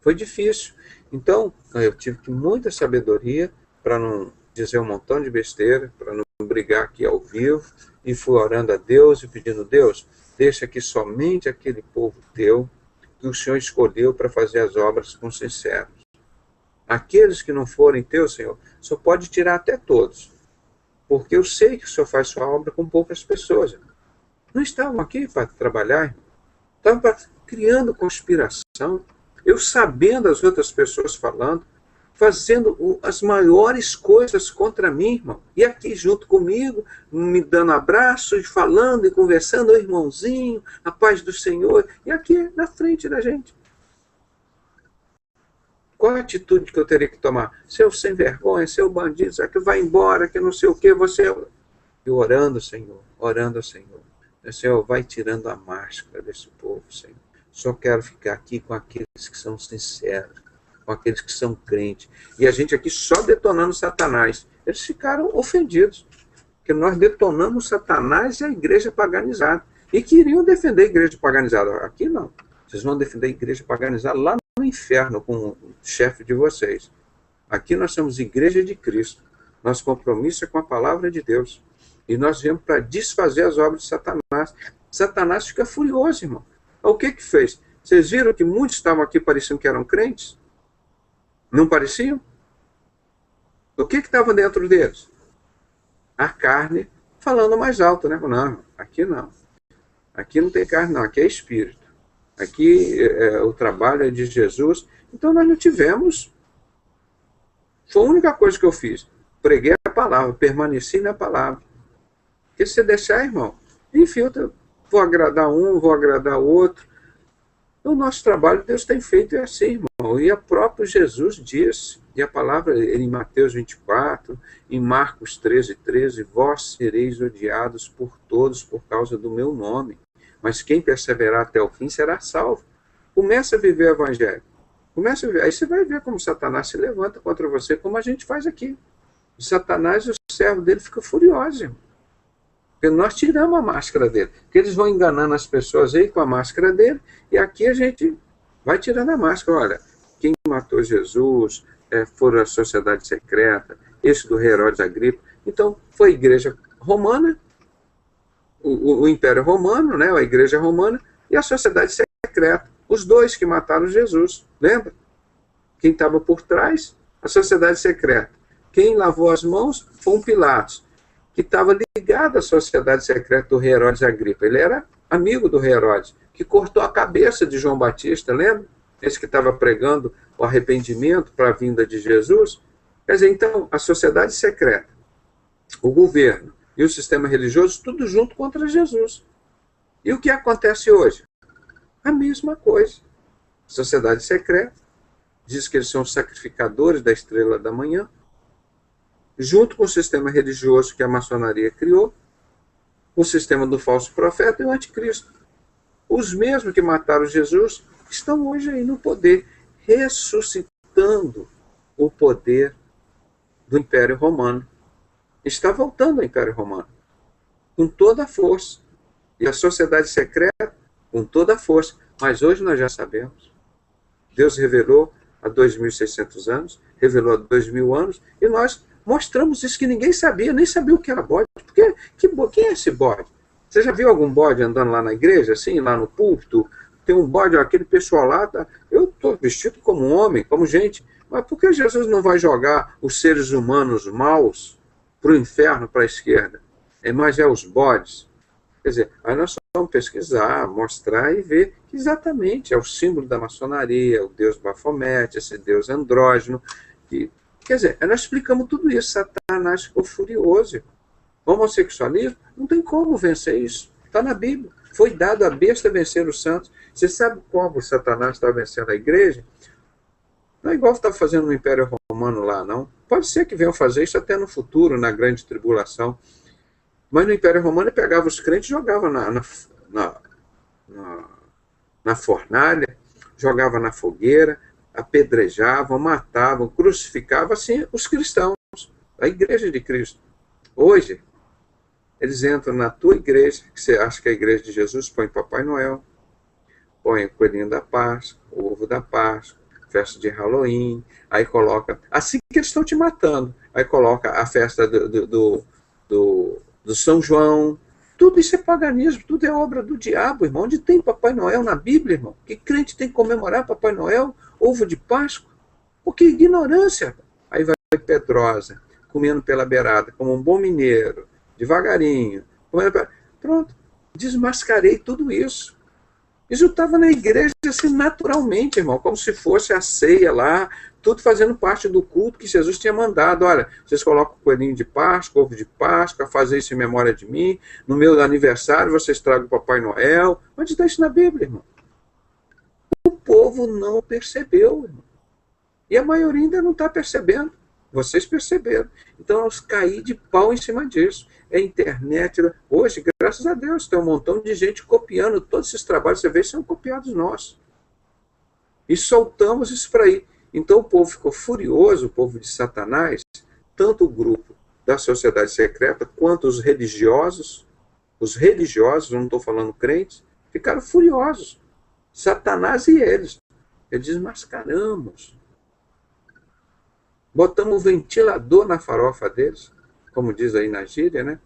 Foi difícil. Então, eu tive muita sabedoria para não dizer um montão de besteira, para não brigar aqui ao vivo, e fui orando a Deus e pedindo, Deus, deixa que somente aquele povo teu que o Senhor escolheu para fazer as obras com sinceros. Aqueles que não forem teus, Senhor, o Senhor pode tirar até todos, porque eu sei que o Senhor faz sua obra com poucas pessoas. Não estavam aqui para trabalhar, irmão. Estavam criando conspiração. Eu sabendo as outras pessoas falando, fazendo as maiores coisas contra mim, irmão. E aqui junto comigo, me dando abraço, e falando e conversando, ô irmãozinho, a paz do Senhor. E aqui na frente da gente. Qual a atitude que eu teria que tomar? Seu sem vergonha, seu bandido, será que vai embora, que não sei o quê, você... E orando, Senhor, orando ao Senhor. Senhor, vai tirando a máscara desse povo, Senhor. Só quero ficar aqui com aqueles que são sinceros, com aqueles que são crentes. E a gente aqui só detonando Satanás. Eles ficaram ofendidos, porque nós detonamos Satanás e a igreja paganizada. E queriam defender a igreja paganizada. Aqui não. Vocês vão defender a igreja paganizada lá no inferno com o chefe de vocês. Aqui nós somos igreja de Cristo. Nosso compromisso é com a palavra de Deus. E nós viemos para desfazer as obras de Satanás. Satanás fica furioso, irmão. O que que fez? Vocês viram que muitos estavam aqui pareciam que eram crentes? Não pareciam? O que estava dentro deles? A carne falando mais alto, né? Não, aqui não. Aqui não tem carne, não. Aqui é espírito. Aqui o trabalho é de Jesus. Então nós não tivemos. Foi a única coisa que eu fiz. Preguei a palavra, permaneci na palavra. Porque se você deixar, irmão, enfim, vou agradar um, vou agradar outro. O nosso trabalho Deus tem feito assim, irmão. E o próprio Jesus disse, e a palavra em Mateus 24, em Marcos 13, vós sereis odiados por todos por causa do meu nome. Mas quem perseverar até o fim será salvo. Começa a viver o evangelho. Começa a viver. Aí você vai ver como Satanás se levanta contra você, como a gente faz aqui. O Satanás e o servo dele ficam furiosos, irmão. Porque nós tiramos a máscara dele. Porque eles vão enganando as pessoas aí com a máscara dele, e aqui a gente vai tirando a máscara. Olha, quem matou Jesus foram a sociedade secreta, esse do Herodes Agripa. Então, foi a igreja romana, o Império Romano, né, a igreja romana, e a sociedade secreta. Os dois que mataram Jesus, lembra? Quem estava por trás? A sociedade secreta. Quem lavou as mãos foi um Pilatos, que estava ligado à sociedade secreta do Herodes Agripa. Ele era amigo do Herodes, que cortou a cabeça de João Batista, lembra? Esse que estava pregando o arrependimento para a vinda de Jesus. Quer dizer, então, a sociedade secreta, o governo e o sistema religioso, tudo junto contra Jesus. E o que acontece hoje? A mesma coisa. Sociedade secreta, diz que eles são sacrificadores da estrela da manhã, junto com o sistema religioso que a maçonaria criou, o sistema do falso profeta e o anticristo. Os mesmos que mataram Jesus estão hoje aí no poder, ressuscitando o poder do Império Romano. Está voltando ao Império Romano, com toda a força. E a sociedade secreta, com toda a força. Mas hoje nós já sabemos. Deus revelou há 2.600 anos, revelou há 2.000 anos, e nós mostramos isso que ninguém sabia, nem sabia o que era bode. Porque, quem é esse bode? Você já viu algum bode andando lá na igreja, assim, lá no púlpito? Tem um bode, aquele pessoal lá, tá? Eu estou vestido como um homem, como gente. Mas por que Jesus não vai jogar os seres humanos maus para o inferno, para a esquerda? Mas os bodes. Quer dizer, aí nós vamos pesquisar, mostrar e ver que exatamente é o símbolo da maçonaria, o deus Bafomete, esse deus andrógeno. Quer dizer, nós explicamos tudo isso. Satanás ficou furioso. Homossexualismo, não tem como vencer isso. Está na Bíblia. Foi dado a besta vencer os santos. Você sabe como Satanás está vencendo a igreja? Não é igual que está fazendo no Império Romano lá, não. Pode ser que venham fazer isso até no futuro, na grande tribulação. Mas no Império Romano ele pegava os crentes e jogava na fornalha, jogava na fogueira, apedrejavam, matavam, crucificavam assim os cristãos, a igreja de Cristo. Hoje, eles entram na tua igreja, que você acha que é a igreja de Jesus, põe Papai Noel, põe o coelhinho da Páscoa, o ovo da Páscoa, festa de Halloween, aí coloca, assim que eles estão te matando, aí coloca a festa do São João. Tudo isso é paganismo, tudo é obra do diabo, irmão. Onde tem Papai Noel na Bíblia, irmão? Que crente tem que comemorar Papai Noel, ovo de Páscoa? Porque ignorância. Aí vai Pedrosa, comendo pela beirada, como um bom mineiro, devagarinho, comendo pela... Pronto. desmascarei tudo isso. Isso estava na igreja assim, naturalmente, irmão, como se fosse a ceia lá, tudo fazendo parte do culto que Jesus tinha mandado. Olha, vocês colocam o coelhinho de Páscoa, ovo de Páscoa, fazer isso em memória de mim. No meu aniversário, vocês tragam o Papai Noel. Onde está isso na Bíblia, irmão? O povo não percebeu, irmão. E a maioria ainda não está percebendo. Vocês perceberam. Então, eu caí de pau em cima disso. É internet. Hoje, graças a Deus, tem um montão de gente copiando todos esses trabalhos. Você vê, são copiados nossos. E soltamos isso para aí. Então, o povo ficou furioso, o povo de Satanás, tanto o grupo da sociedade secreta, quanto os religiosos, eu não estou falando crentes, ficaram furiosos. Satanás e eles. Eles desmascaramos. Botamos um ventilador na farofa deles, como diz aí na gíria, né?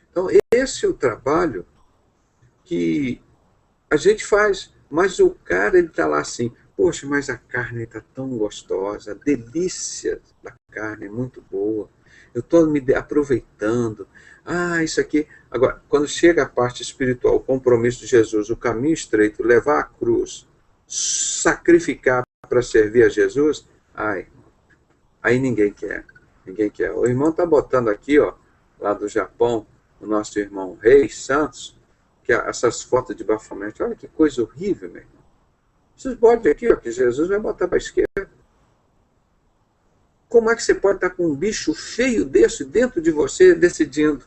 Então, esse é o trabalho que a gente faz. Mas o cara, ele está lá assim, poxa, mas a carne está tão gostosa, a delícia da carne é muito boa, eu estou me aproveitando. Isso aqui... Agora, quando chega a parte espiritual, o compromisso de Jesus, o caminho estreito, levar a cruz, sacrificar para servir a Jesus, aí ninguém quer. Ninguém quer. O irmão está botando aqui, ó, lá do Japão, o nosso irmão Rei Santos, que essas fotos de bafamento, olha que coisa horrível, meu irmão. Vocês podem aqui, ó, que Jesus vai botar para a esquerda. Como é que você pode estar com um bicho feio desse dentro de você decidindo?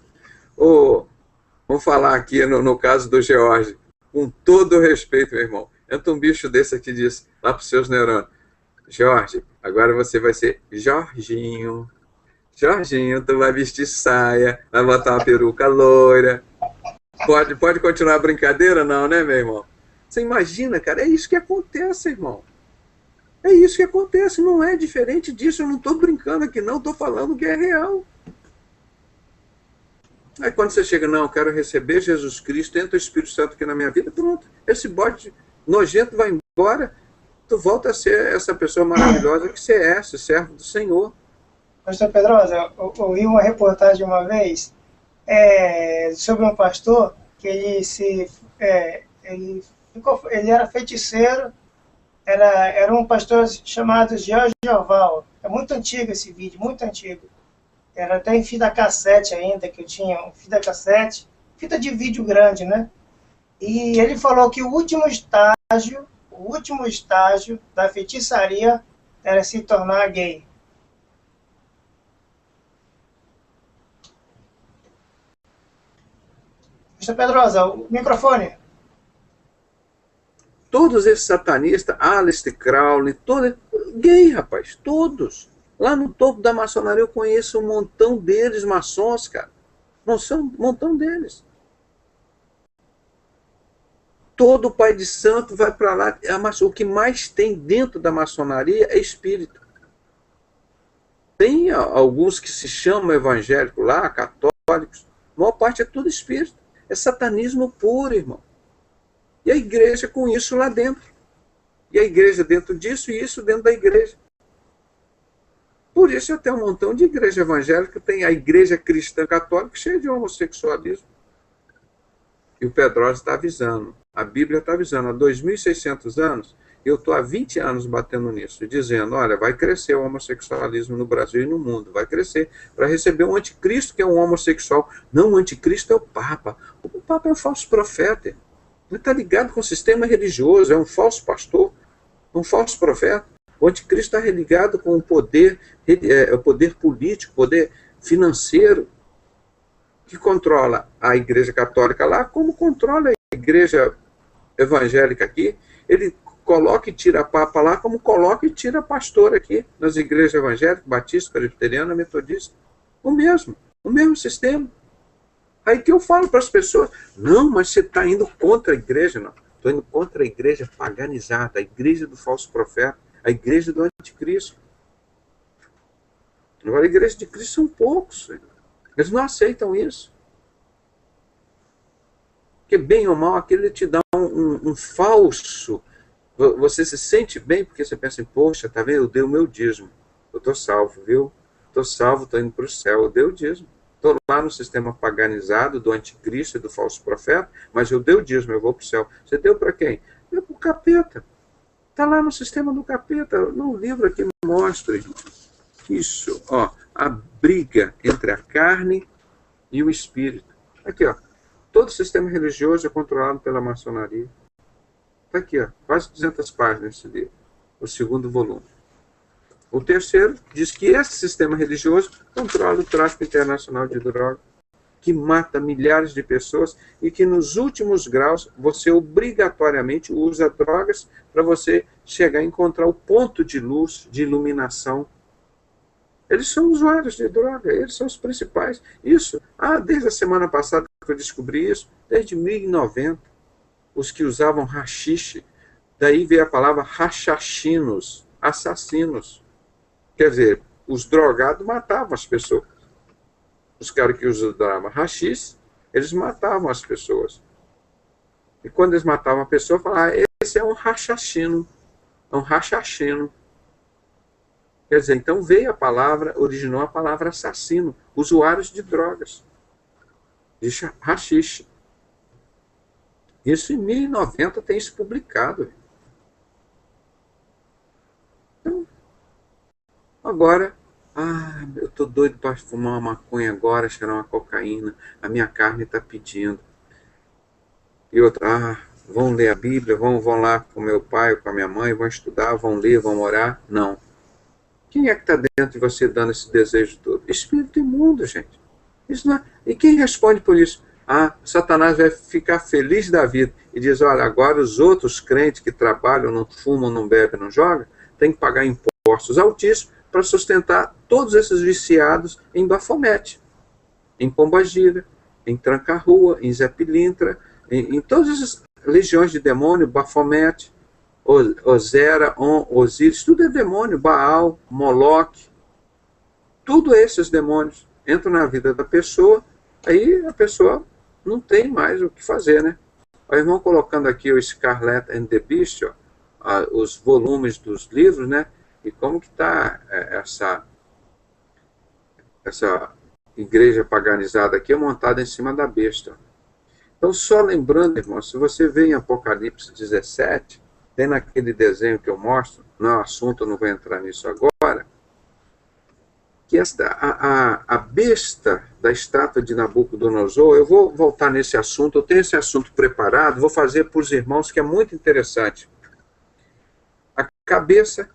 Vamos falar aqui no caso do George, com todo o respeito, meu irmão. Entra um bicho desse aqui e diz lá para os seus neurônios, Jorge, agora você vai ser Jorginho. Jorginho, tu vai vestir saia, vai botar uma peruca loira. Pode continuar a brincadeira? Não, né, meu irmão? Você imagina, cara, é isso que acontece, irmão. É isso que acontece, não é diferente disso. Eu não estou brincando aqui, não, estou falando que é real. Aí quando você chega, não, eu quero receber Jesus Cristo, entra o Espírito Santo aqui na minha vida, pronto. Esse bode nojento vai embora, tu volta a ser essa pessoa maravilhosa que você é, esse servo do Senhor. Pastor Pedrosa, eu ouvi uma reportagem uma vez sobre um pastor que ele era feiticeiro, era um pastor chamado George Orval. É muito antigo esse vídeo, muito antigo. Era até em fita cassete ainda, que eu tinha, fita cassete, fita de vídeo grande, né? E ele falou que o último estágio da feitiçaria era se tornar gay. Mr. Pedrosa, o microfone. Todos esses satanistas, Aleister Crowley, gay, rapaz, todos. Lá no topo da maçonaria eu conheço um montão deles, maçons, cara. Não são um montão deles. Todo pai de santo vai para lá. O que mais tem dentro da maçonaria é espírito. Tem alguns que se chamam evangélicos lá, católicos. A maior parte é tudo espírito. É satanismo puro, irmão. E a igreja com isso lá dentro. E a igreja dentro disso e isso dentro da igreja. Por isso eu tenho um montão de igreja evangélica, tem a igreja cristã católica cheia de homossexualismo. E o Pedrosa está avisando, a Bíblia está avisando, há 2.600 anos, eu estou há 20 anos batendo nisso, dizendo, olha, vai crescer o homossexualismo no Brasil e no mundo, vai crescer, para receber um anticristo que é um homossexual. Não, o anticristo é o Papa. O Papa é um falso profeta. Ele está ligado com o sistema religioso, é um falso pastor, um falso profeta. O anticristo está ligado com o poder político, poder financeiro, que controla a igreja católica lá, como controla a igreja evangélica aqui. Ele coloca e tira a papa lá, como coloca e tira pastor aqui, nas igrejas evangélicas, batista, presbiteriana, metodista. O mesmo sistema. Aí que eu falo para as pessoas, não, mas você está indo contra a igreja. Não, estou indo contra a igreja paganizada, a igreja do falso profeta, a igreja do anticristo. Agora, a igreja de Cristo são poucos. Eles não aceitam isso. Porque bem ou mal, aquele te dá um falso. Você se sente bem porque você pensa assim, poxa, tá vendo? Eu dei o meu dízimo. Eu estou salvo, viu? Estou salvo, estou indo para o céu. Eu dei o dízimo. estou lá no sistema paganizado do anticristo e do falso profeta, mas eu dei o dízimo, eu vou para o céu. Você deu para quem? Deu para o capeta. Está lá no sistema do capeta. No livro aqui mostra isso. Ó, a briga entre a carne e o espírito. Aqui, ó. Todo sistema religioso é controlado pela maçonaria. Está aqui, ó, quase 200 páginas esse livro, o segundo volume. O terceiro diz que esse sistema religioso controla o tráfico internacional de drogas, que mata milhares de pessoas e que nos últimos graus você obrigatoriamente usa drogas para você chegar a encontrar o ponto de luz, de iluminação. Eles são usuários de droga, eles são os principais. Isso, desde a semana passada que eu descobri isso, desde 1090, os que usavam haxixe, daí veio a palavra rachachinos, assassinos. Quer dizer, os drogados matavam as pessoas. Os caras que usavam haxixe, eles matavam as pessoas. E quando eles matavam a pessoa, falavam, esse é um rachachino, é um rachachino. Quer dizer, então veio a palavra, originou a palavra assassino, usuários de drogas, de haxixe. Isso em 1090 tem isso publicado. Então, agora, eu estou doido para fumar uma maconha agora, cheirar uma cocaína, a minha carne está pedindo. E outra, vão ler a Bíblia, vão lá com meu pai, com a minha mãe, vão estudar, vão ler, vão orar. Não. Quem é que está dentro de você dando esse desejo todo? Espírito imundo, gente. Isso não é... E quem responde por isso? Satanás vai ficar feliz da vida e diz, olha, agora os outros crentes que trabalham, não fumam, não bebem, não jogam, têm que pagar impostos altíssimos para sustentar todos esses viciados em Bafomete, em Pombagira, em Tranca-Rua, em Zé Pilintra, em todas essas legiões de demônio, Bafomete, Ozera, Osíris, tudo é demônio, Baal, Moloque, tudo esses demônios entram na vida da pessoa, aí a pessoa não tem mais o que fazer, né? O irmão colocando aqui o Scarlet and the Beast, os volumes dos livros, né? E como que está essa igreja paganizada aqui, montada em cima da besta. Então, só lembrando, irmão, se você vê em Apocalipse 17, tem naquele desenho que eu mostro, não é um assunto, eu não vou entrar nisso agora, que a besta da estátua de Nabucodonosor, eu vou voltar nesse assunto, eu tenho esse assunto preparado, vou fazer para os irmãos, que é muito interessante. A cabeça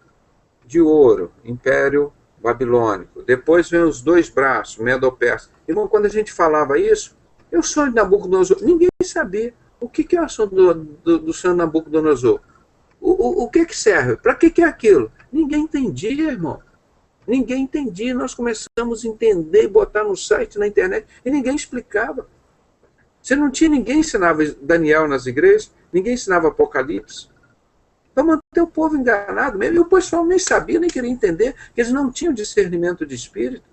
de ouro, Império Babilônico, depois vem os dois braços, Medo-Persa. Irmão, quando a gente falava isso, eu sou de Nabucodonosor, ninguém sabia o que é o assunto do Senhor Nabucodonosor. O que serve? Para que é aquilo? Ninguém entendia, irmão. Ninguém entendia. Nós começamos a entender e botar no site, na internet, e ninguém explicava. Você não tinha ninguém ensinava Daniel nas igrejas, ninguém ensinava Apocalipse. Para manter o povo enganado mesmo. E o pessoal nem sabia, nem queria entender, que eles não tinham discernimento de espírito.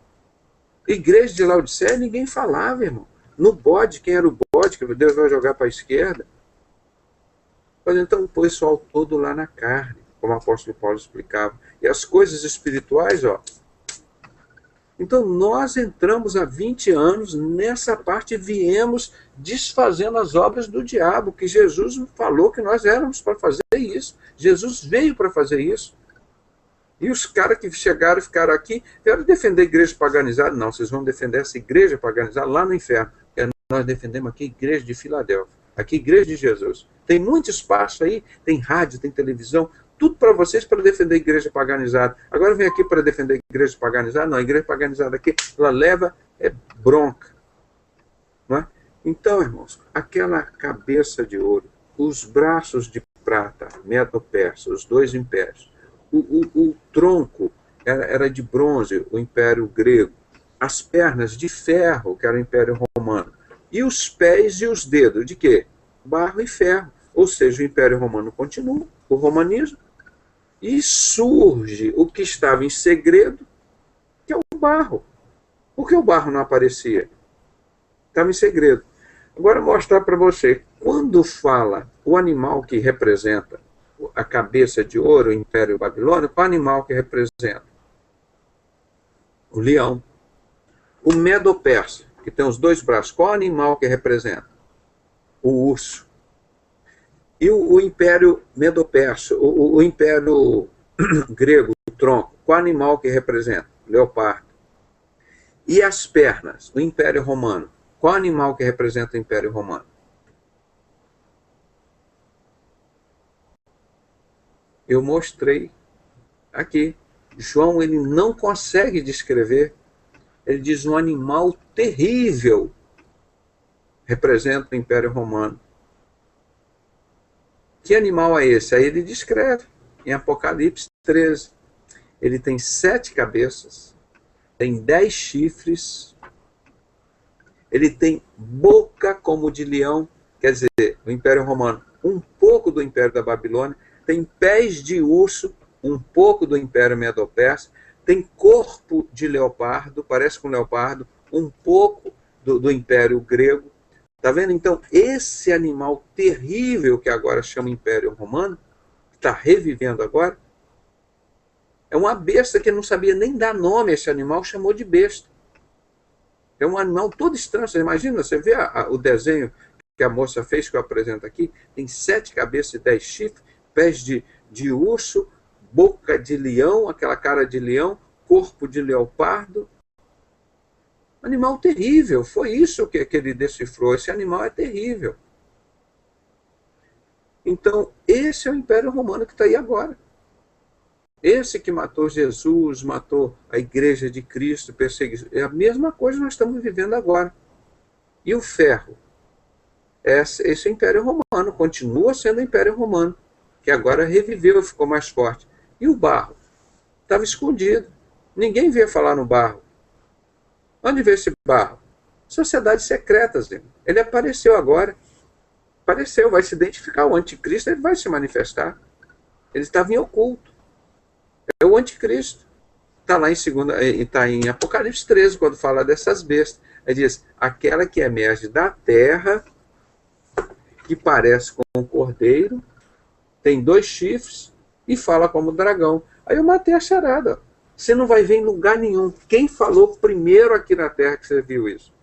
Igreja de Laodiceia, ninguém falava, irmão. No bode, quem era o bode, que Deus vai jogar para a esquerda. Mas então o pessoal todo lá na carne, como o apóstolo Paulo explicava. E as coisas espirituais, Então nós entramos há 20 anos nessa parte e viemos desfazendo as obras do diabo, que Jesus falou que nós éramos para fazer isso. Jesus veio para fazer isso. E os caras que chegaram e ficaram aqui, vieram defender a igreja paganizada. Não, vocês vão defender essa igreja paganizada lá no inferno. Nós defendemos aqui a igreja de Filadélfia, aqui a igreja de Jesus. Tem muito espaço aí, tem rádio, tem televisão, tudo para vocês para defender a igreja paganizada. Agora vem aqui para defender a igreja paganizada? Não, a igreja paganizada aqui, ela leva bronca. Não é? Então, irmãos, aquela cabeça de ouro, os braços de prata, Medo-Persa, os dois impérios, o tronco era de bronze, o Império Grego, as pernas de ferro, que era o Império Romano, e os pés e os dedos, de quê? Barro e ferro. Ou seja, o Império Romano continua, o romanismo, e surge o que estava em segredo, que é o barro. Por que o barro não aparecia? Estava em segredo. Agora, mostrar para você, quando fala o animal que representa a cabeça de ouro, o Império Babilônico, qual animal que representa? O leão. O Medo-Persa, que tem os dois braços, qual animal que representa? O urso. E o Império Medo-Persa, o Império grego, o tronco, qual animal que representa? Leopardo. E as pernas, o Império Romano, qual animal que representa o Império Romano? Eu mostrei aqui. João, ele não consegue descrever. Ele diz um animal terrível representa o Império Romano. Que animal é esse? Aí ele descreve em Apocalipse 13. Ele tem 7 cabeças, tem 10 chifres, ele tem boca como de leão, quer dizer, o Império Romano, um pouco do Império da Babilônia, tem pés de urso, um pouco do Império Medo-Persa, tem corpo de leopardo, parece com leopardo, um pouco do Império Grego. Está vendo? Então, esse animal terrível que agora chama Império Romano, que está revivendo agora, é uma besta que não sabia nem dar nome a esse animal, chamou de besta. É um animal todo estranho. Você imagina, você vê o desenho que a moça fez, que eu apresento aqui, tem 7 cabeças e 10 chifres, pés de urso, boca de leão, aquela cara de leão, corpo de leopardo. Animal terrível, foi isso que ele decifrou. Esse animal é terrível. Então, esse é o Império Romano que está aí agora. Esse que matou Jesus, matou a Igreja de Cristo, perseguiu. É a mesma coisa que nós estamos vivendo agora. E o ferro? Esse é o Império Romano, continua sendo o Império Romano, que agora reviveu, ficou mais forte. E o barro? Estava escondido. Ninguém via falar no barro. Onde veio esse barro? Sociedades secretas. Ele apareceu agora. Apareceu, vai se identificar. O anticristo, ele vai se manifestar. Ele estava em oculto. É o anticristo. Está lá em Apocalipse 13, quando fala dessas bestas. Ele diz, aquela que emerge da terra, que parece com um cordeiro, tem 2 chifres e fala como dragão. Aí eu matei a charada. Você não vai ver em lugar nenhum. Quem falou primeiro aqui na Terra que você viu isso?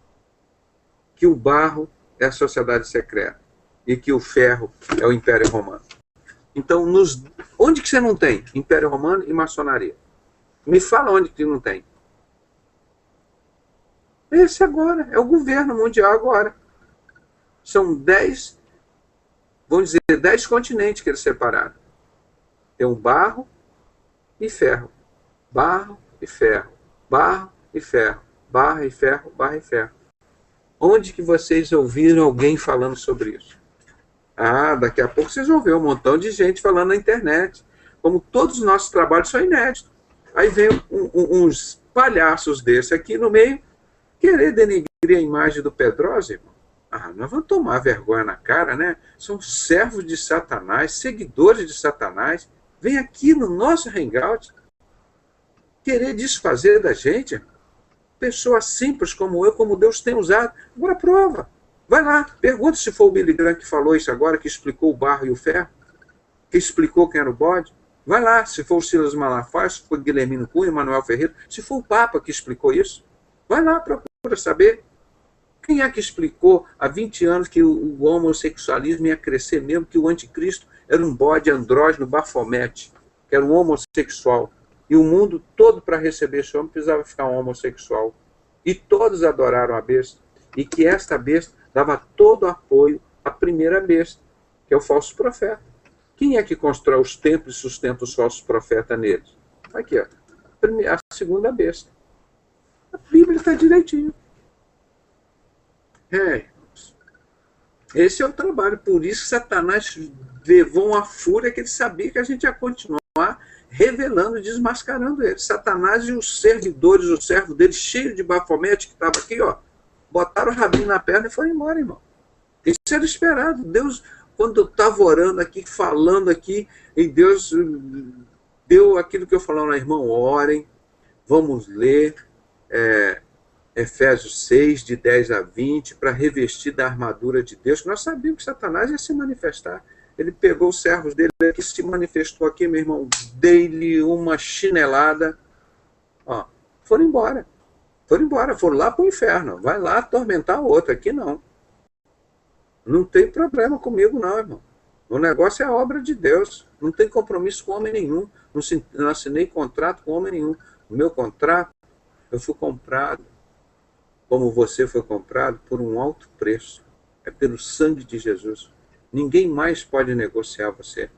Que o barro é a sociedade secreta e que o ferro é o Império Romano. Então, onde que você não tem? Império Romano e maçonaria. Me fala onde que não tem. Esse agora, é o governo mundial agora. São 10, vamos dizer, 10 continentes que eles separaram. Tem um barro e ferro. Barro e ferro, barro e ferro, barro e ferro, barro e ferro. Onde que vocês ouviram alguém falando sobre isso? Ah, daqui a pouco vocês vão ver um montão de gente falando na internet. Como todos os nossos trabalhos são inéditos. Aí vem uns palhaços desse aqui no meio, querer denegrir a imagem do Pedrosa, irmão. Ah, nós vamos tomar vergonha na cara, né? São servos de Satanás, seguidores de Satanás. Vem aqui no nosso hangout querer desfazer da gente, pessoas simples como eu, como Deus tem usado. Agora prova. Vai lá, pergunta se foi o Billy Graham que falou isso agora, que explicou o barro e o ferro, que explicou quem era o bode. Vai lá, se foi o Silas Malafaia, se foi Guilhermino Cunha, Manuel Ferreira, se foi o Papa que explicou isso. Vai lá, procura saber. Quem é que explicou há 20 anos que o homossexualismo ia crescer mesmo, que o anticristo era um bode andrógeno Bafomete, que era um homossexual. E o mundo todo, para receber esse homem, precisava ficar um homossexual. E todos adoraram a besta. E que esta besta dava todo o apoio à primeira besta, que é o falso profeta. Quem é que constrói os templos e sustenta os falsos profetas neles? Aqui, ó. A segunda besta. A Bíblia está direitinho. Esse é o trabalho. Por isso Satanás levou uma fúria que ele sabia que a gente ia continuar revelando, desmascarando ele. Satanás e os servidores, o servo dele, cheio de Bafomete, que estava aqui, ó, botaram o rabinho na perna e foram embora, irmão. Isso era esperado. Deus, quando eu estava orando aqui, falando aqui, e Deus deu aquilo que eu falava, irmão, orem, vamos ler Efésios 6, de 10 a 20, para revestir da armadura de Deus, que nós sabíamos que Satanás ia se manifestar. Ele pegou os servos dele que se manifestou aqui, meu irmão, dei-lhe uma chinelada, ó, foram embora. Foram embora, foram lá para o inferno. Vai lá atormentar o outro. Aqui não. Não tem problema comigo, não, irmão. O negócio é a obra de Deus. Não tem compromisso com homem nenhum. Não assinei contrato com homem nenhum. O meu contrato, eu fui comprado, como você foi comprado, por um alto preço. É pelo sangue de Jesus. Ninguém mais pode negociar você.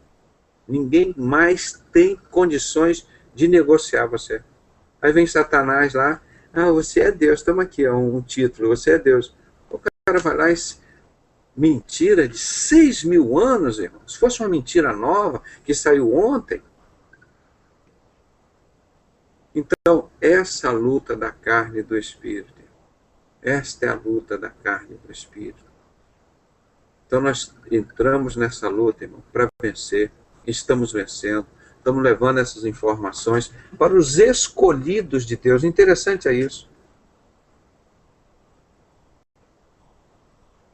Ninguém mais tem condições de negociar você. Aí vem Satanás lá. Ah, você é Deus. Toma aqui um título. Você é Deus. O cara vai lá e... Mentira de 6.000 anos, irmão. Se fosse uma mentira nova, que saiu ontem. Então, essa luta da carne e do espírito. Esta é a luta da carne e do espírito. Então, nós entramos nessa luta, irmão, para vencer. Estamos vencendo. Estamos levando essas informações para os escolhidos de Deus. Interessante é isso.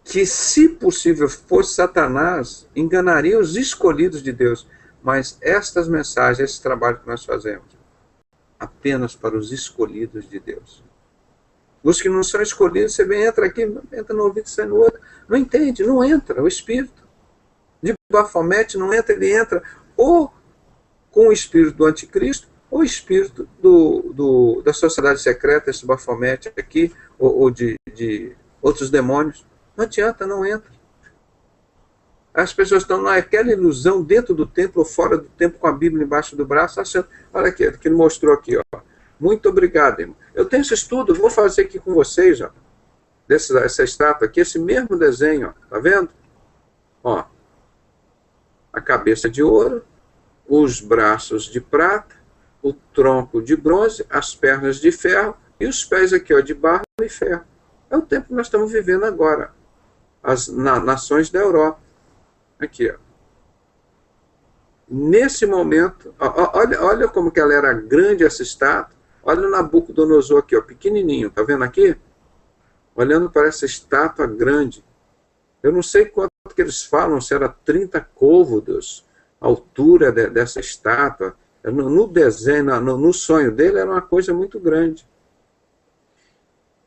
Que, se possível fosse Satanás, enganaria os escolhidos de Deus. Mas estas mensagens, esse trabalho que nós fazemos, apenas para os escolhidos de Deus. Os que não são escolhidos, você vem, entra aqui, entra no ouvido e sai no outro. Não entende, não entra. O espírito de Bafomete não entra, ele entra ou com o espírito do anticristo, ou o espírito da sociedade secreta, esse Bafomete aqui, ou de outros demônios. Não adianta, não entra. As pessoas estão naquela ilusão, dentro do templo ou fora do templo, com a Bíblia embaixo do braço, achando, olha aqui, que ele mostrou aqui, ó. Muito obrigado, irmão. Eu tenho esse estudo, vou fazer aqui com vocês, ó. Essa estátua aqui, esse mesmo desenho, ó. Tá vendo? Ó. A cabeça de ouro, os braços de prata, o tronco de bronze, as pernas de ferro e os pés aqui, ó, de barro e ferro. É o tempo que nós estamos vivendo agora. As nações da Europa. Aqui, ó. Nesse momento, olha como que ela era grande, essa estátua. Olha o Nabucodonosor aqui, ó, pequenininho. Tá vendo aqui? Olhando para essa estátua grande. Eu não sei quanto que eles falam, se era 30 côvados a altura dessa estátua. No desenho, no sonho dele, era uma coisa muito grande.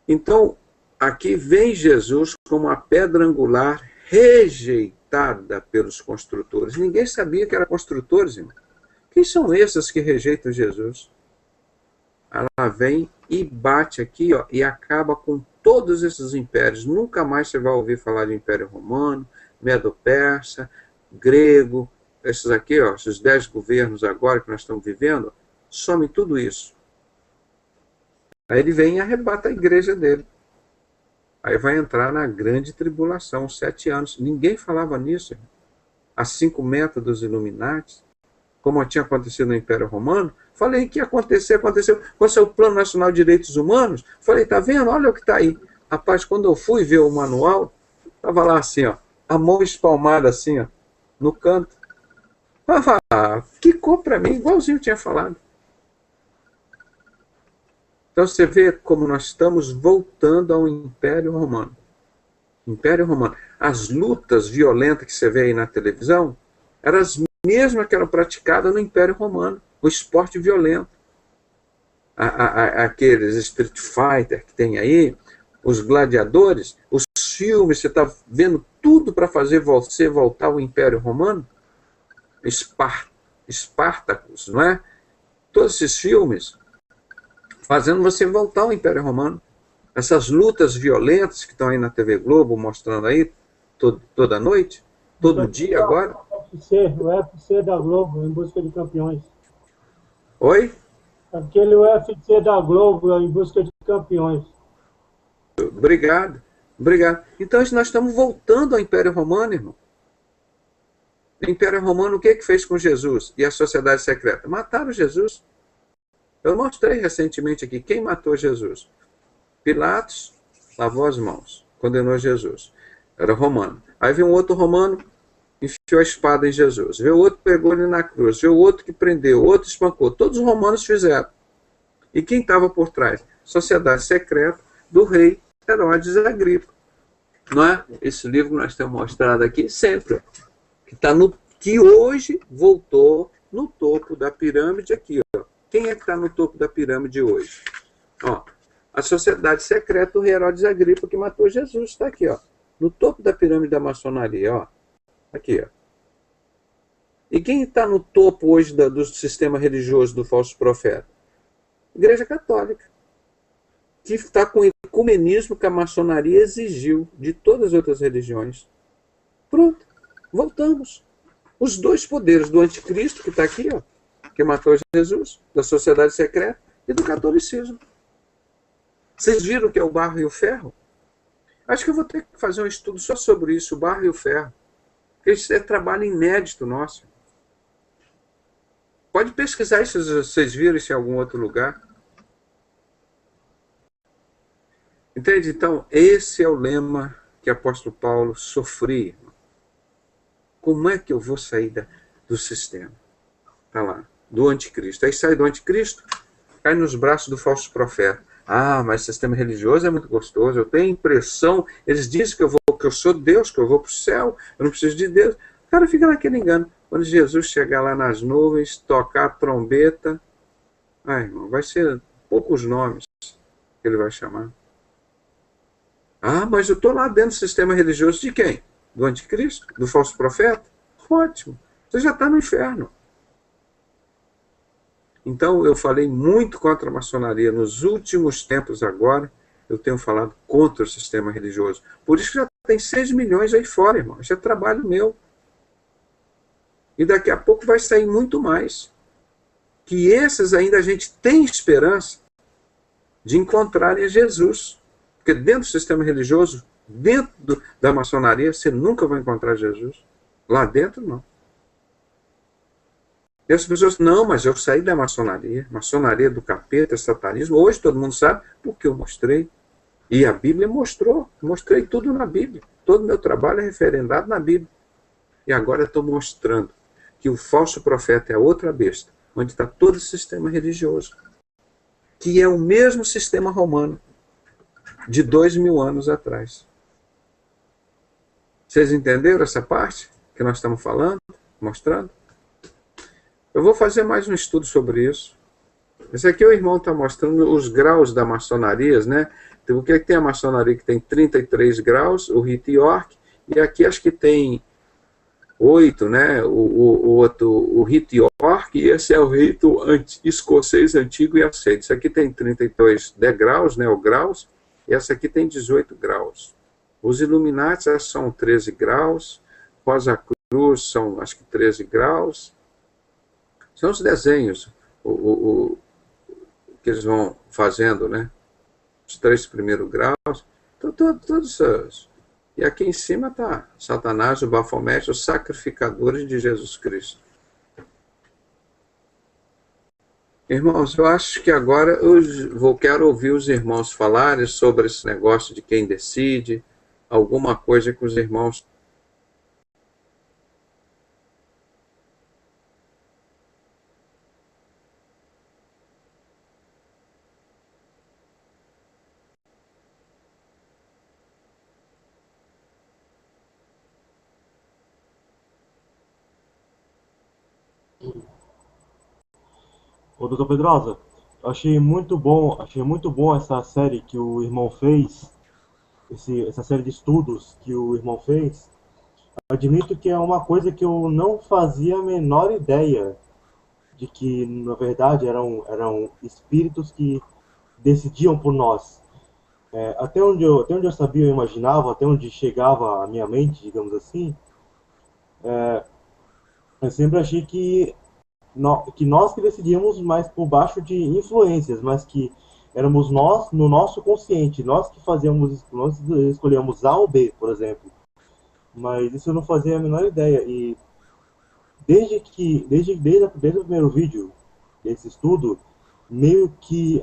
Então, aqui vem Jesus como a pedra angular rejeitada pelos construtores. Ninguém sabia que eram construtores, irmão. Quem são esses que rejeitam Jesus? Ela vem e bate aqui, ó, e acaba com todos esses impérios. Nunca mais você vai ouvir falar de Império Romano, Medo-Persa, grego, esses aqui, ó, esses 10 governos agora que nós estamos vivendo, some tudo isso. Aí ele vem e arrebata a igreja dele. Aí vai entrar na grande tribulação, 7 anos. Ninguém falava nisso. As 5 métodos Illuminati, como tinha acontecido no Império Romano. Falei que ia acontecer, aconteceu. Qual é o Plano Nacional de Direitos Humanos? Falei, tá vendo? Olha o que está aí. Rapaz, quando eu fui ver o manual, estava lá assim, ó, a mão espalmada assim, ó, no canto. Quicou para mim, igualzinho eu tinha falado. Então você vê como nós estamos voltando ao Império Romano. Império Romano. As lutas violentas que você vê aí na televisão eram as mesmas que eram praticadas no Império Romano. O esporte violento. Aqueles Street Fighter que tem aí, os gladiadores, os filmes, você está vendo tudo para fazer você voltar ao Império Romano? Espartacus, não é? Todos esses filmes fazendo você voltar ao Império Romano. Essas lutas violentas que estão aí na TV Globo, mostrando aí toda noite, todo dia agora. O UFC da Globo, Em Busca de Campeões. Oi? Aquele UFC da Globo, Em Busca de Campeões. Obrigado, obrigado. Então nós estamos voltando ao Império Romano, irmão. O Império Romano, o que fez com Jesus e a sociedade secreta? Mataram Jesus. Eu mostrei recentemente aqui quem matou Jesus. Pilatos lavou as mãos, condenou Jesus. Era romano. Aí veio um outro romano, enfiou a espada em Jesus. Veio outro, pegou ele na cruz. Veio outro que prendeu, outro espancou. Todos os romanos fizeram. E quem estava por trás? Sociedade secreta do rei Herodes Agripa. Não é? Esse livro que nós temos mostrado aqui sempre. Que hoje voltou no topo da pirâmide aqui, ó. Quem é que está no topo da pirâmide hoje? Ó, A sociedade secreta do rei Herodes Agripa que matou Jesus. Está aqui, ó, no topo da pirâmide da maçonaria. Ó. Aqui, ó. E quem está no topo hoje do sistema religioso do falso profeta? Igreja Católica, que está com o ecumenismo que a maçonaria exigiu de todas as outras religiões. Pronto, voltamos. Os dois poderes do anticristo, que está aqui, ó, que matou Jesus, da sociedade secreta, e do catolicismo. Vocês viram o que é o barro e o ferro? Acho que eu vou ter que fazer um estudo só sobre isso, o barro e o ferro. Porque isso é trabalho inédito nosso. Pode pesquisar isso se vocês viram isso em algum outro lugar. Entende? Então, esse é o lema que o apóstolo Paulo sofria. Como é que eu vou sair do sistema? Está lá, do anticristo. Aí sai do anticristo, cai nos braços do falso profeta. Ah, mas o sistema religioso é muito gostoso, eu tenho impressão, eles dizem que eu sou Deus, que eu vou para o céu, eu não preciso de Deus. O cara fica naquele engano. Quando Jesus chegar lá nas nuvens, tocar a trombeta, irmão, vai ser poucos nomes que ele vai chamar. Ah, mas eu estou lá dentro do sistema religioso de quem? Do anticristo? Do falso profeta? Ótimo, você já está no inferno. Então, eu falei muito contra a maçonaria nos últimos tempos agora, eu tenho falado contra o sistema religioso. Por isso que já tem 6 milhões aí fora, irmão. Isso é trabalho meu. E daqui a pouco vai sair muito mais. Que esses ainda a gente tem esperança de encontrarem Jesus. Porque dentro do sistema religioso, dentro da maçonaria, você nunca vai encontrar Jesus. Lá dentro, não. E as pessoas, não, mas eu saí da maçonaria do capeta, satanismo. Hoje todo mundo sabe porque eu mostrei. E a Bíblia mostrou. Mostrei tudo na Bíblia. Todo o meu trabalho é referendado na Bíblia. E agora eu estou mostrando que o falso profeta é outra besta, onde está todo o sistema religioso, que é o mesmo sistema romano de 2000 anos atrás. Vocês entenderam essa parte que nós estamos falando, mostrando? Eu vou fazer mais um estudo sobre isso. Esse aqui o irmão está mostrando os graus da maçonaria, né? Então, o que é que tem a maçonaria que tem 33 graus, o rito York, e aqui acho que tem 8, né? O rito York, e esse é o rito escocês antigo e aceito. Isso aqui tem 32 degraus, né? O graus, e essa aqui tem 18 graus. Os Illuminati são 13 graus, Rosa Cruz são acho que 13 graus. São os desenhos que eles vão fazendo, né? Os 3 primeiros graus. Então, todos esses. E aqui em cima está Satanás, o Bafomete, os sacrificadores de Jesus Cristo. Irmãos, eu acho que agora quero ouvir os irmãos falarem sobre esse negócio de quem decide, alguma coisa que os irmãos... Ô, doutor Pedrosa, eu achei muito bom essa série que o irmão fez, essa série de estudos que o irmão fez. Admito que é uma coisa que eu não fazia a menor ideia de que, na verdade, eram espíritos que decidiam por nós. Até onde eu sabia, eu imaginava, até onde chegava a minha mente, digamos assim, eu sempre achei que nós que decidíamos mais por baixo de influências, mas que éramos nós, no nosso consciente, nós escolhíamos A ou B, por exemplo. Mas isso eu não fazia a menor ideia. E desde o primeiro vídeo desse estudo, meio que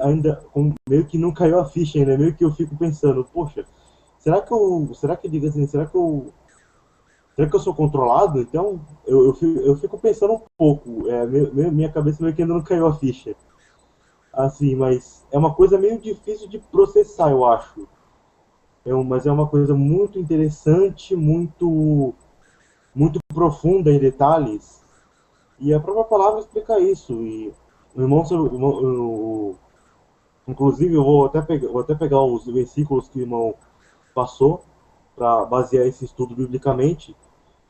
não caiu a ficha ainda, meio que eu fico pensando, poxa, será que eu sou controlado? Então, eu fico pensando um pouco. Minha cabeça meio que ainda não caiu a ficha. Assim, mas é uma coisa meio difícil de processar, eu acho. Mas é uma coisa muito interessante, muito profunda em detalhes. E a própria palavra explica isso. E o Inclusive, vou até pegar os versículos que o irmão passou para basear esse estudo biblicamente,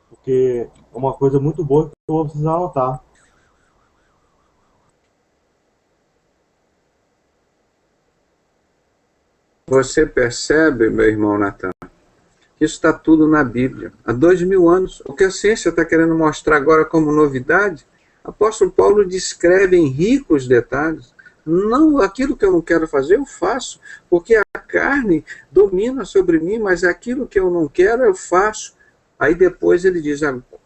porque é uma coisa muito boa que eu vou precisar anotar. Você percebe, meu irmão Natan, que isso está tudo na Bíblia. Há 2000 anos. O que a ciência está querendo mostrar agora como novidade, o apóstolo Paulo descreve em ricos detalhes. Não, aquilo que eu não quero fazer, eu faço, porque a carne domina sobre mim, mas aquilo que eu não quero, eu faço. Aí depois ele diz,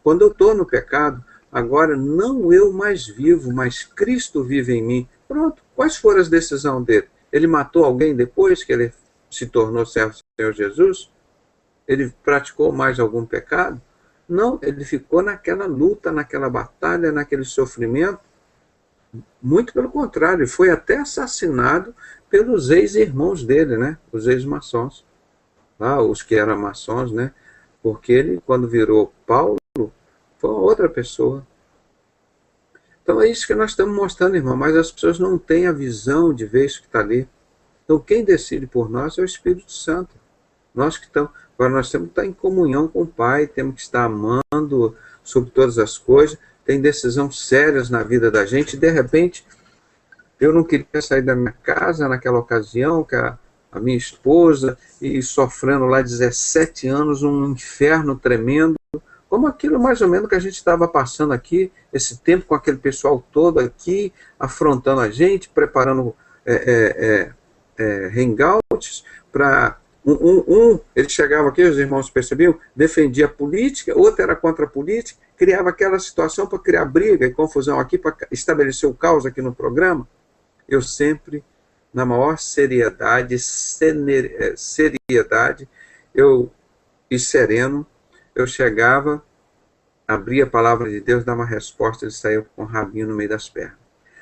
quando eu estou no pecado, agora não eu mais vivo, mas Cristo vive em mim. Pronto, quais foram as decisões dele? Ele matou alguém depois que ele se tornou servo do Senhor Jesus? Ele praticou mais algum pecado? Não, ele ficou naquela luta, naquela batalha, naquele sofrimento. Muito pelo contrário, ele foi até assassinado pelos ex-irmãos dele, né? Os ex-maçons, os que eram maçons, né? Porque ele, quando virou Paulo, foi uma outra pessoa. Então é isso que nós estamos mostrando, irmão, mas as pessoas não têm a visão de ver isso que está ali. Então quem decide por nós é o Espírito Santo. Nós que estamos, agora nós temos que estar em comunhão com o Pai, temos que estar amando sobre todas as coisas, tem decisões sérias na vida da gente, e de repente eu não queria sair da minha casa naquela ocasião, que a minha esposa, e sofrendo lá 17 anos, um inferno tremendo, como aquilo mais ou menos que a gente estava passando aqui, esse tempo com aquele pessoal todo aqui, afrontando a gente, preparando hangouts para... ele chegava aqui, os irmãos percebiam, defendia a política, outro era contra a política, criava aquela situação para criar briga e confusão aqui, para estabelecer o caos aqui no programa. Eu sempre, na maior seriedade, e sereno, eu chegava, abria a palavra de Deus, dava uma resposta, ele saía com o rabinho no meio das pernas.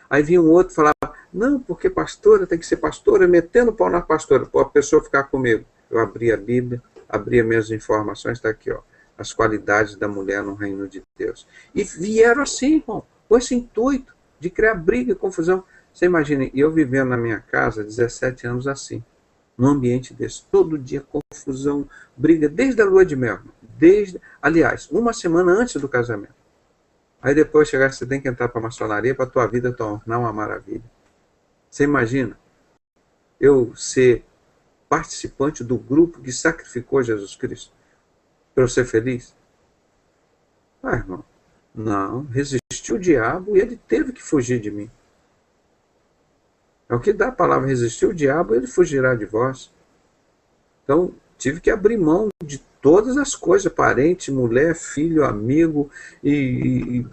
Aí vinha um outro e falava, não, porque pastora tem que ser pastora, metendo o pau na pastora, para a pessoa ficar comigo. Eu abria a Bíblia, abria minhas informações, está aqui, ó, as qualidades da mulher no reino de Deus. E vieram assim, irmão, com esse intuito de criar briga e confusão. Você imagina, eu vivendo na minha casa 17 anos assim, num ambiente desse, todo dia confusão, briga, desde a lua de mel, aliás, uma semana antes do casamento. Aí depois chegar, você tem que entrar para a maçonaria para a tua vida tornar uma maravilha. Você imagina eu ser participante do grupo que sacrificou Jesus Cristo para eu ser feliz? Irmão, não, resistiu o diabo e ele teve que fugir de mim. É o que dá a palavra, resistiu o diabo, ele fugirá de vós. Então, tive que abrir mão de todas as coisas, parente, mulher, filho, amigo, e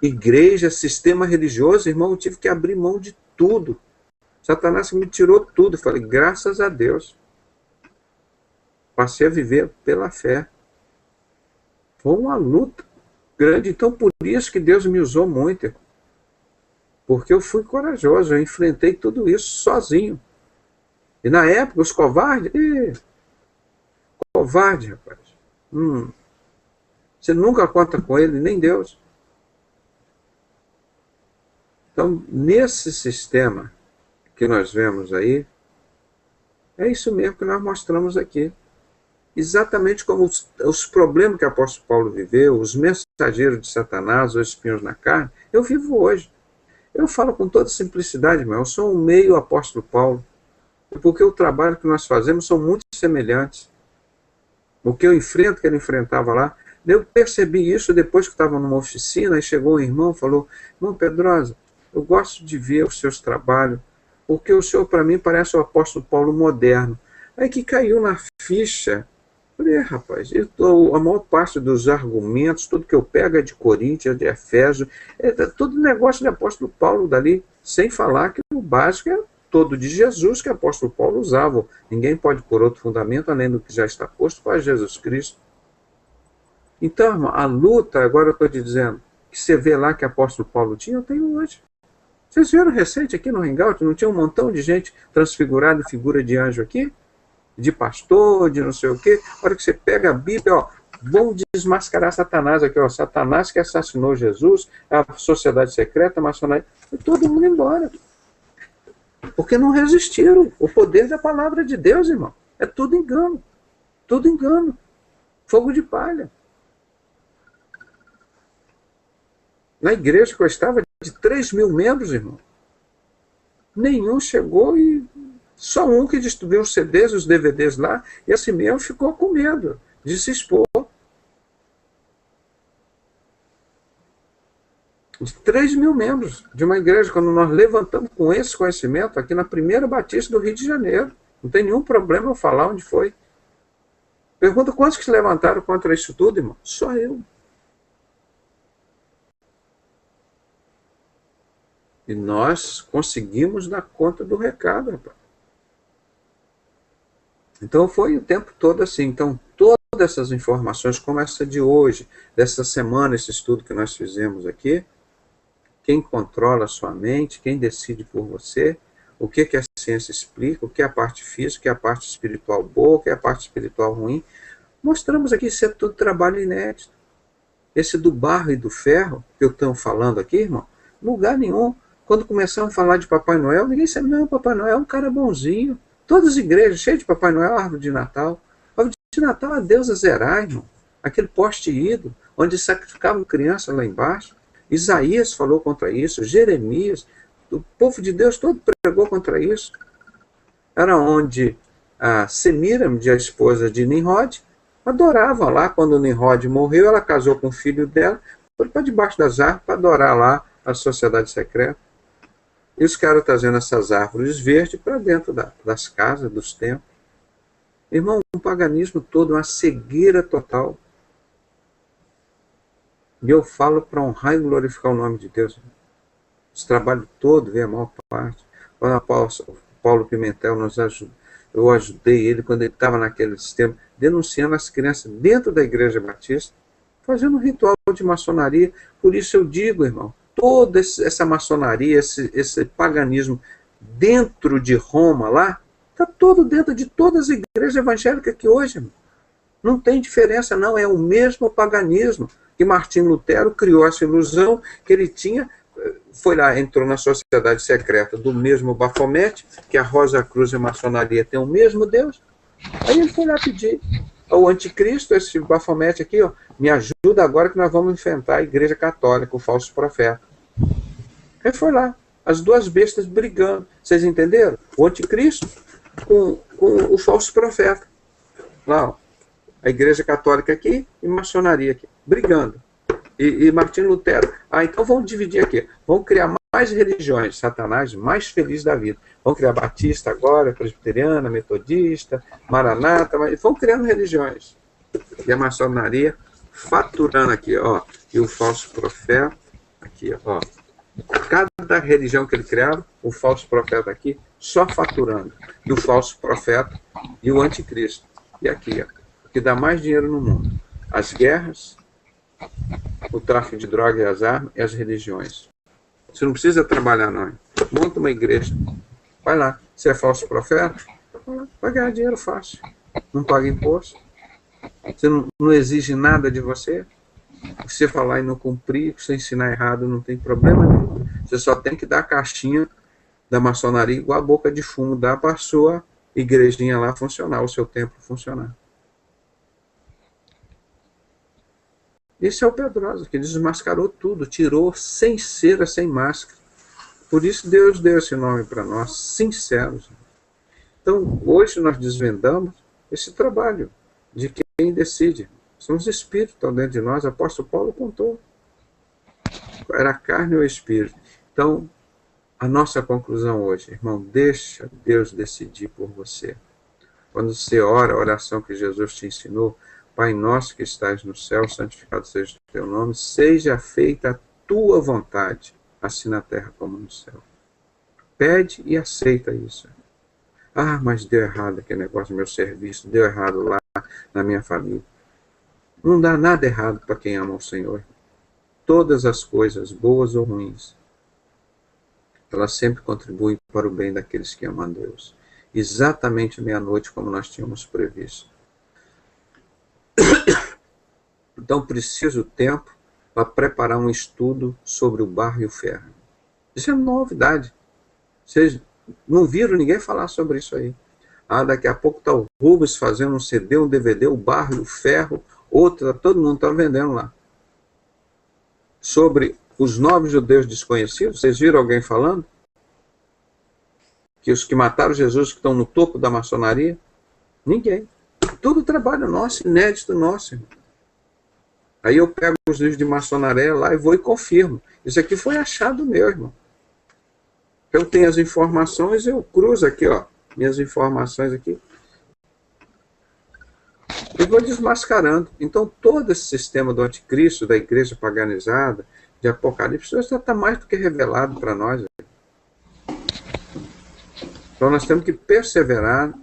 igreja, sistema religioso, irmão, eu tive que abrir mão de tudo. Satanás me tirou tudo. Eu falei, graças a Deus. Passei a viver pela fé. Foi uma luta grande. Então, por isso que Deus me usou muito. Porque eu fui corajoso, eu enfrentei tudo isso sozinho. E na época, os covardes... covarde, rapaz. Você nunca conta com ele, nem Deus. Então, nesse sistema que nós vemos aí, é isso mesmo que nós mostramos aqui. Exatamente como os problemas que o apóstolo Paulo viveu, os mensageiros de Satanás, os espinhos na carne, eu vivo hoje. Eu falo com toda simplicidade, irmão, eu sou um meio apóstolo Paulo, porque o trabalho que nós fazemos são muito semelhantes. O que eu enfrento, que ele enfrentava lá, eu percebi isso depois que estava numa oficina, e chegou um irmão e falou, irmão Pedrosa, eu gosto de ver os seus trabalhos, porque o senhor para mim parece o apóstolo Paulo moderno. Aí que caiu na ficha. Falei, rapaz, a maior parte dos argumentos, tudo que eu pego é de Coríntios, de Efésios, todo negócio de apóstolo Paulo dali, sem falar que o básico é todo de Jesus que o apóstolo Paulo usava. Ninguém pode pôr outro fundamento além do que já está posto para Jesus Cristo. Então, irmão, a luta, agora eu estou te dizendo, que você vê lá que o apóstolo Paulo tinha, eu tenho hoje. Vocês viram recente aqui no Hangout, não tinha um montão de gente transfigurada em figura de anjo aqui? De pastor, de não sei o quê. A hora que você pega a Bíblia, ó, vão desmascarar Satanás aqui, ó. Satanás que assassinou Jesus, a sociedade secreta, a maçonaria, e todo mundo embora. porque não resistiram o poder da palavra de Deus, irmão. É tudo engano. Tudo engano. Fogo de palha. Na igreja que eu estava, de 3.000 membros, irmão, nenhum chegou e só um que distribuiu os CDs, os DVDs lá, e assim mesmo ficou com medo de se expor. De 3.000 membros de uma igreja, quando nós levantamos com esse conhecimento, aqui na Primeira Batista do Rio de Janeiro. Não tem nenhum problema eu falar onde foi. Pergunta quantos que se levantaram contra isso tudo, irmão? Só eu. E nós conseguimos dar conta do recado, rapaz. Então foi o tempo todo assim. Então todas essas informações, como essa de hoje, dessa semana, esse estudo que nós fizemos aqui, quem controla a sua mente, quem decide por você, o que a ciência explica, o que é a parte física, o que é a parte espiritual boa, o que é a parte espiritual ruim. Mostramos aqui, isso é tudo trabalho inédito. Esse do barro e do ferro, que eu estou falando aqui, irmão, lugar nenhum. Quando começamos a falar de Papai Noel, ninguém sabe, não, Papai Noel é um cara bonzinho. Todas as igrejas cheias de Papai Noel, árvore de Natal. Árvore de Natal a Deus a zerar, irmão. Aquele poste ídolo, onde sacrificavam crianças lá embaixo. Isaías falou contra isso, Jeremias, o povo de Deus todo pregou contra isso. Era onde a Semíramis, a esposa de Nimrod, adorava lá. Quando Nimrod morreu, ela casou com o filho dela, foi para debaixo das árvores para adorar lá a sociedade secreta. E os caras trazendo essas árvores verdes para dentro das casas, dos templos. Irmão, um paganismo todo, uma cegueira total. E eu falo para honrar e glorificar o nome de Deus. Esse trabalho todo veio a maior parte. Quando Paulo Pimentel eu ajudei ele quando ele estava naquele sistema, denunciando as crianças dentro da Igreja Batista, fazendo um ritual de maçonaria. Por isso eu digo, irmão, toda essa maçonaria, esse paganismo dentro de Roma lá, está todo dentro de todas as igrejas evangélicas aqui hoje, irmão. Não tem diferença, não. É o mesmo paganismo que Martinho Lutero criou, essa ilusão que ele tinha. Foi lá, entrou na sociedade secreta do mesmo Bafomete, que a Rosa Cruz e a maçonaria tem o mesmo Deus. Aí ele foi lá pedir ao anticristo, esse Bafomete aqui, ó, me ajuda agora que nós vamos enfrentar a igreja católica, o falso profeta. Aí foi lá, as duas bestas brigando. Vocês entenderam? O anticristo com o falso profeta. Lá, ó, a igreja católica aqui e maçonaria aqui, brigando. E Martinho Lutero, então vamos dividir aqui, vamos criar mais religiões, Satanás mais feliz da vida, vamos criar Batista agora, Presbiteriana, Metodista, Maranata, vamos criando religiões, e a maçonaria faturando aqui, ó, e o falso profeta, aqui, ó, cada religião que ele criava, o falso profeta aqui, só faturando, e o falso profeta e o anticristo, e aqui, ó, o que dá mais dinheiro no mundo, as guerras, o tráfico de drogas e as armas e as religiões. Você não precisa trabalhar, não. Monta uma igreja. Vai lá. Você é falso profeta? Vai ganhar dinheiro fácil. Não paga imposto. Você não exige nada de você. Você falar e não cumprir, você ensinar errado, não tem problema nenhum. Você só tem que dar a caixinha da maçonaria igual a boca de fumo, dá para a sua igrejinha lá funcionar, o seu templo funcionar. Esse é o Pedrosa, que desmascarou tudo, tirou sem cera, sem máscara. Por isso Deus deu esse nome para nós, sinceros. Então, hoje nós desvendamos esse trabalho de quem decide. São os espíritos que estão dentro de nós, o apóstolo Paulo contou. Era a carne ou o espírito. Então, a nossa conclusão hoje, irmão, deixa Deus decidir por você. Quando você ora a oração que Jesus te ensinou, Pai nosso que estás no céu, santificado seja o teu nome, seja feita a tua vontade, assim na terra como no céu. Pede e aceita isso. Ah, mas deu errado aquele negócio do meu serviço, deu errado lá na minha família. Não dá nada errado para quem ama o Senhor. Todas as coisas, boas ou ruins, elas sempre contribuem para o bem daqueles que amam a Deus. Exatamente meia-noite, como nós tínhamos previsto. Então preciso tempo para preparar um estudo sobre o barro e o ferro. Isso é uma novidade. Não viram ninguém falar sobre isso aí. Ah, daqui a pouco está o Rubens fazendo um CD, um DVD, o barro, o ferro, outro, todo mundo está vendendo lá. Sobre os 9 judeus desconhecidos, vocês viram alguém falando? Que os que mataram Jesus que estão no topo da maçonaria? Ninguém. Tudo trabalho nosso, inédito nosso. Aí eu pego os livros de maçonaria lá e vou e confirmo. Isso aqui foi achado meu, irmão. Eu tenho as informações, eu cruzo aqui, ó, minhas informações aqui. E vou desmascarando. Então, todo esse sistema do anticristo, da igreja paganizada, de Apocalipse, já está mais do que revelado para nós. Então, nós temos que perseverar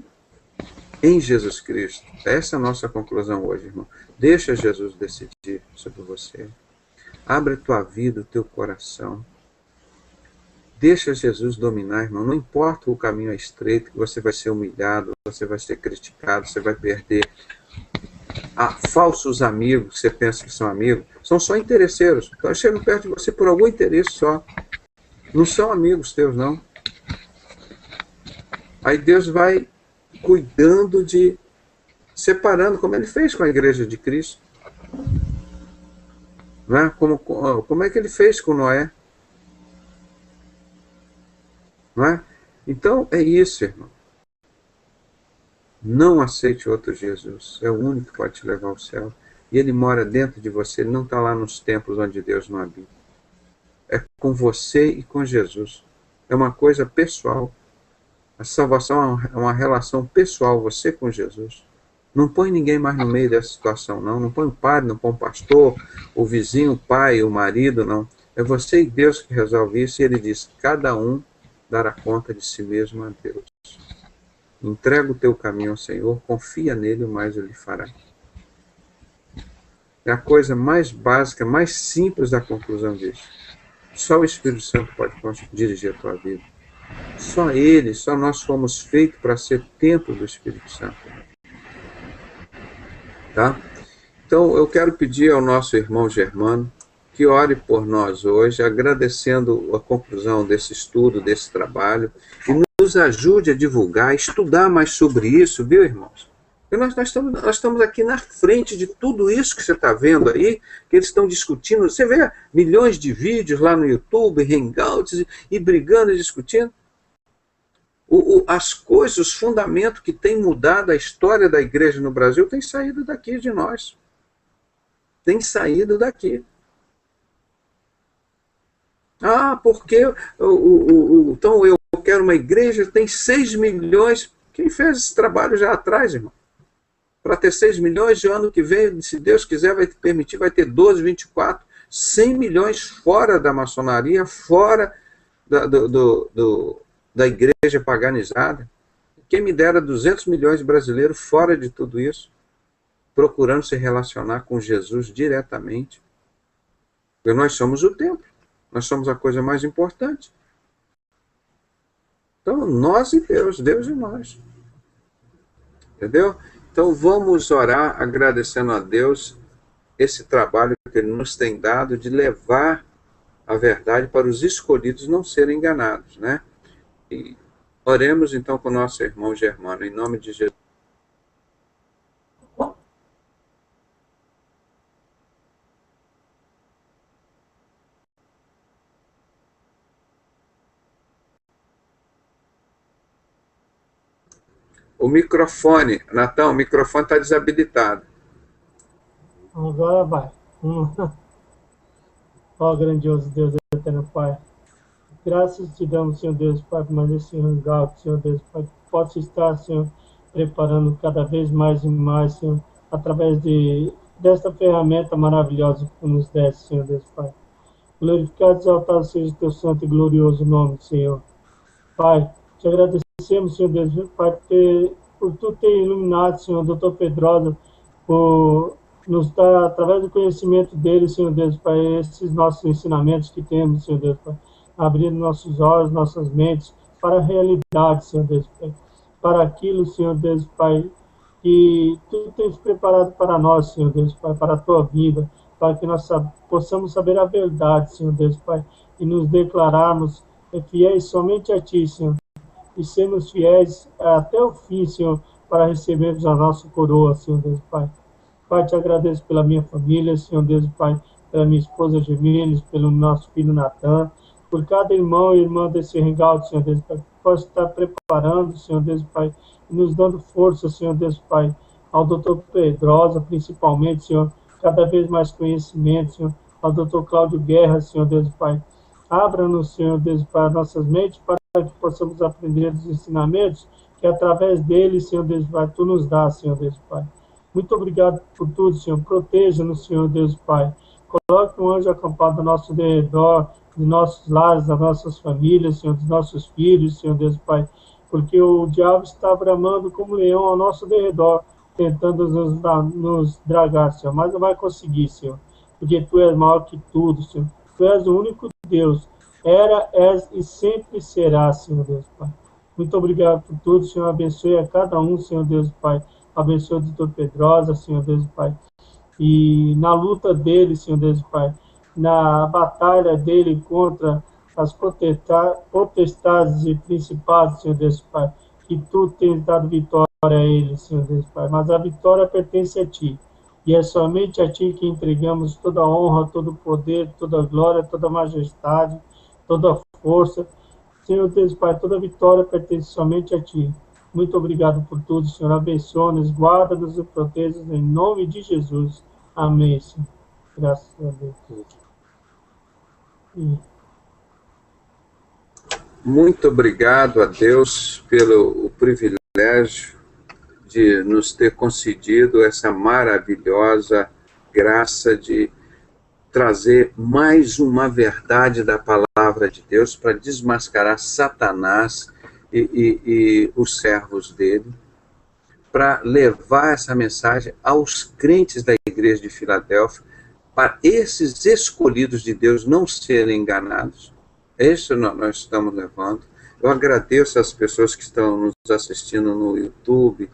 em Jesus Cristo. Essa é a nossa conclusão hoje, irmão. Deixa Jesus decidir sobre você. Abre a tua vida, o teu coração. Deixa Jesus dominar, irmão. Não importa o caminho é estreito, que você vai ser humilhado, você vai ser criticado, você vai perder. Falsos amigos, que você pensa que são amigos, são só interesseiros. Então, eles chegam perto de você por algum interesse só. Não são amigos teus, não. Aí Deus vai cuidando de separando, como ele fez com a igreja de Cristo. Não é? Como é que ele fez com Noé? Não é? Então, é isso, irmão. Não aceite outro Jesus. É o único que pode te levar ao céu. E ele mora dentro de você. Ele não está lá nos templos onde Deus não habita. É com você e com Jesus. É uma coisa pessoal. A salvação é uma relação pessoal, você com Jesus. Não põe ninguém mais no meio dessa situação, não. Não põe o padre, não põe o pastor, o vizinho, o pai, o marido, não. É você e Deus que resolve isso. E ele diz, cada um dará conta de si mesmo a Deus. Entrega o teu caminho ao Senhor, confia nele, o mais ele fará. É a coisa mais básica, mais simples da conclusão disso. Só o Espírito Santo pode dirigir a tua vida. Só ele, só nós fomos feitos para ser templo do Espírito Santo. Tá? Então, eu quero pedir ao nosso irmão Germano que ore por nós hoje, agradecendo a conclusão desse estudo, desse trabalho, e nos ajude a divulgar, a estudar mais sobre isso, viu, irmãos? E nós estamos aqui na frente de tudo isso que você está vendo aí, que eles estão discutindo. Você vê milhões de vídeos lá no YouTube, hangouts, e brigando e discutindo. As coisas, os fundamentos que têm mudado a história da igreja no Brasil têm saído daqui de nós. Tem saído daqui. Porque então eu quero uma igreja, tem 6 milhões. Quem fez esse trabalho já atrás, irmão? Para ter 6 milhões, de ano que vem, se Deus quiser, vai permitir, vai ter 12, 24, 100 milhões fora da maçonaria, fora da igreja paganizada. Quem me dera 200 milhões de brasileiros fora de tudo isso, procurando se relacionar com Jesus diretamente. Porque nós somos o templo. Nós somos a coisa mais importante. Então, nós e Deus, Deus e nós. Entendeu? Então, vamos orar agradecendo a Deus esse trabalho que Ele nos tem dado de levar a verdade para os escolhidos não serem enganados, né? E oremos então com o nosso irmão Germano, em nome de Jesus. O microfone, Natão, o microfone está desabilitado. Agora vai. Ó grandioso Deus eterno Pai. Graças te damos, Senhor Deus, Pai, por mais esse hangout, Senhor Deus, Pai, que possa estar, Senhor, preparando cada vez mais e mais, Senhor, através desta ferramenta maravilhosa que nos deste, Senhor Deus, Pai. Glorificado e exaltado seja o teu santo e glorioso nome, Senhor. Pai, te agradecemos, Senhor Deus, Pai, por tu ter iluminado, Senhor, Dr. Pedrosa, por nos dar, através do conhecimento dele, Senhor Deus, Pai, esses nossos ensinamentos que temos, Senhor Deus, Pai, abrindo nossos olhos, nossas mentes para a realidade, Senhor Deus, Pai, para aquilo, Senhor Deus, Pai, que tu tens preparado para nós, Senhor Deus, Pai, para a tua vida, para que nós possamos saber a verdade, Senhor Deus, Pai, e nos declararmos fiéis somente a ti, Senhor, e sermos fiéis até o fim, Senhor, para recebermos a nossa coroa, Senhor Deus Pai. Pai, te agradeço pela minha família, Senhor Deus Pai, pela minha esposa Gemínis, pelo nosso filho Natan, por cada irmão e irmã desse hangout, Senhor Deus Pai, que possa estar preparando, Senhor Deus Pai, e nos dando força, Senhor Deus Pai, ao doutor Pedrosa, principalmente, Senhor, cada vez mais conhecimento, Senhor, ao doutor Cláudio Guerra, Senhor Deus Pai. Abra-nos, Senhor Deus Pai, nossas mentes para que possamos aprender os ensinamentos que através deles, Senhor Deus Pai, tu nos dá, Senhor Deus Pai. Muito obrigado por tudo, Senhor. Proteja-nos, Senhor Deus Pai. Coloque um anjo acampado ao nosso redor, dos nossos lares, das nossas famílias, Senhor, dos nossos filhos, Senhor Deus Pai. Porque o diabo está bramando como leão ao nosso redor, tentando nos dragar, Senhor. Mas não vai conseguir, Senhor. Porque tu és maior que tudo, Senhor. Tu és o único Deus. Era, és e sempre será, Senhor Deus Pai. Muito obrigado por tudo, Senhor. Abençoe a cada um, Senhor Deus Pai. Abençoe o doutor Pedrosa, Senhor Deus Pai. E na luta dele, Senhor Deus Pai, na batalha dele contra as potestades e principados, Senhor Deus Pai, que tu tens dado vitória a ele, Senhor Deus Pai. Mas a vitória pertence a ti. E é somente a ti que entregamos toda a honra, todo o poder, toda a glória, toda a majestade, toda a força. Senhor Deus Pai, toda a vitória pertence somente a ti. Muito obrigado por tudo, Senhor. Abençoa-nos, guarda-nos e proteja-nos em nome de Jesus. Amém, Senhor. Graças a Deus. Muito obrigado a Deus pelo privilégio de nos ter concedido essa maravilhosa graça de trazer mais uma verdade da palavra de Deus para desmascarar Satanás e os servos dele, para levar essa mensagem aos crentes da igreja de Filadélfia, para esses escolhidos de Deus não serem enganados. Isso nós estamos levando. Eu agradeço às pessoas que estão nos assistindo no YouTube,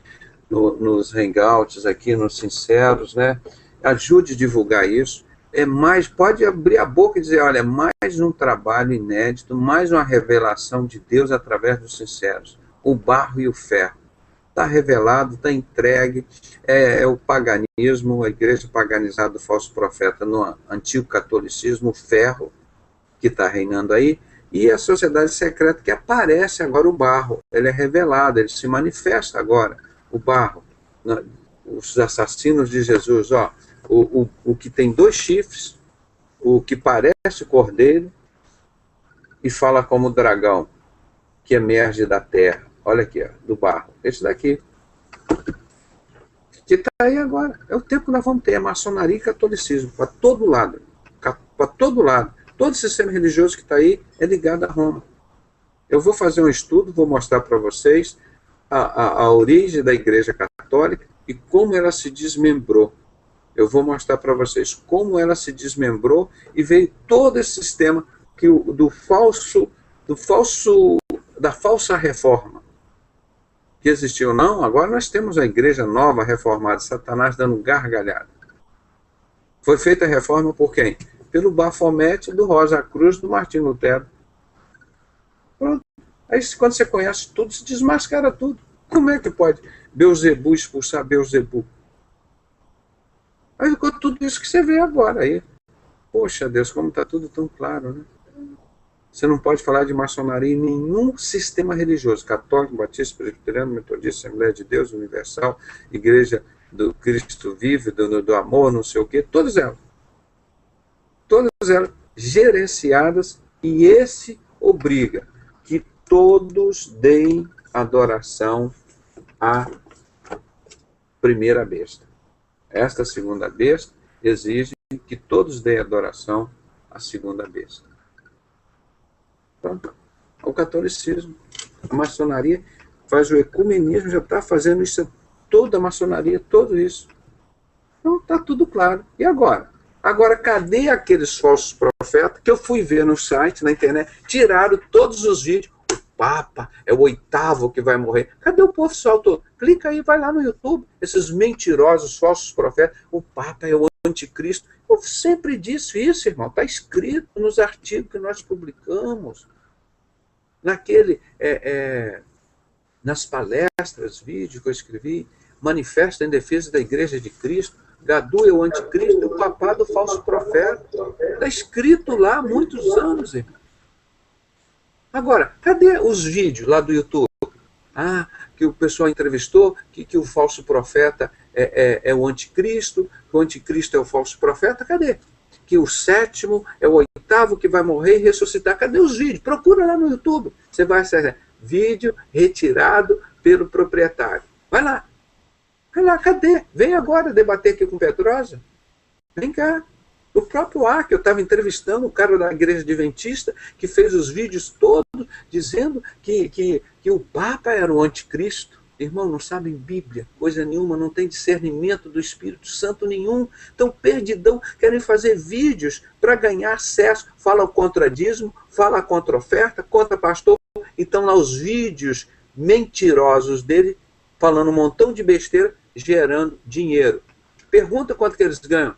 nos Hangouts aqui, nos Sinceros, né? Ajude a divulgar isso. Pode abrir a boca e dizer, olha, mais um trabalho inédito, mais uma revelação de Deus através dos Sinceros. O barro e o ferro. Está revelado, está entregue, é o paganismo, a igreja paganizada do falso profeta no antigo catolicismo, o ferro que está reinando aí, e a sociedade secreta que aparece agora o barro, ele é revelado, ele se manifesta agora, o barro, os assassinos de Jesus, ó, o que tem 2 chifres, o que parece cordeiro e fala como dragão, que emerge da terra. Olha aqui, ó, do barro. Esse daqui. Que está aí agora. É o tempo que nós vamos ter. A maçonaria e catolicismo. Para todo lado. Para todo lado. Todo sistema religioso que está aí é ligado a Roma. Eu vou fazer um estudo, vou mostrar para vocês a origem da Igreja Católica e como ela se desmembrou. Eu vou mostrar para vocês como ela se desmembrou e veio todo esse sistema da falsa reforma que existiu. Não, agora nós temos a igreja nova, reformada, Satanás dando gargalhada. Foi feita a reforma por quem? Pelo Bafomete, do Rosa Cruz, do Martim Lutero. Pronto. Aí quando você conhece tudo, se desmascara tudo. Como é que pode Beelzebu expulsar Beelzebu? Aí ficou tudo isso que você vê agora aí. Poxa Deus, como está tudo tão claro, né? Você não pode falar de maçonaria em nenhum sistema religioso, católico, batista, presbiteriano, metodista, Assembleia de Deus, Universal, Igreja do Cristo Vivo, do Amor, não sei o quê, todas elas gerenciadas, e esse obriga que todos deem adoração à primeira besta. Esta segunda besta exige que todos deem adoração à segunda besta. Pronto. O catolicismo, a maçonaria faz o ecumenismo, já está fazendo isso, toda a maçonaria, tudo isso. Então está tudo claro. E agora? Agora, cadê aqueles falsos profetas que eu fui ver no site, na internet, tiraram todos os vídeos, o Papa é o 8º que vai morrer. Cadê o povo solto? Clica aí, vai lá no YouTube, esses mentirosos falsos profetas, o Papa é o anticristo. Eu sempre disse isso, irmão, está escrito nos artigos que nós publicamos. Naquele nas palestras, vídeos que eu escrevi, Manifesto em Defesa da Igreja de Cristo, Gadu é o anticristo, o papado falso profeta. Está escrito lá há muitos anos, irmão. Agora, cadê os vídeos lá do YouTube? Ah, que o pessoal entrevistou, que o falso profeta é o anticristo, que o anticristo é o falso profeta, cadê? Que o sétimo é o oitavo que vai morrer e ressuscitar. Cadê os vídeos? Procura lá no YouTube. Você vai acessar vídeo retirado pelo proprietário. Vai lá, cadê? Vem agora debater aqui com Pedrosa. Vem cá. O próprio Ark, eu estava entrevistando o cara da igreja adventista que fez os vídeos todos dizendo que o Papa era o anticristo. Irmão, não sabem Bíblia, coisa nenhuma, não tem discernimento do Espírito Santo nenhum. Então, perdidão, querem fazer vídeos para ganhar acesso. Fala contra dízimo, fala contra oferta, contra pastor. Então, lá os vídeos mentirosos dele, falando um montão de besteira, gerando dinheiro. Pergunta quanto que eles ganham.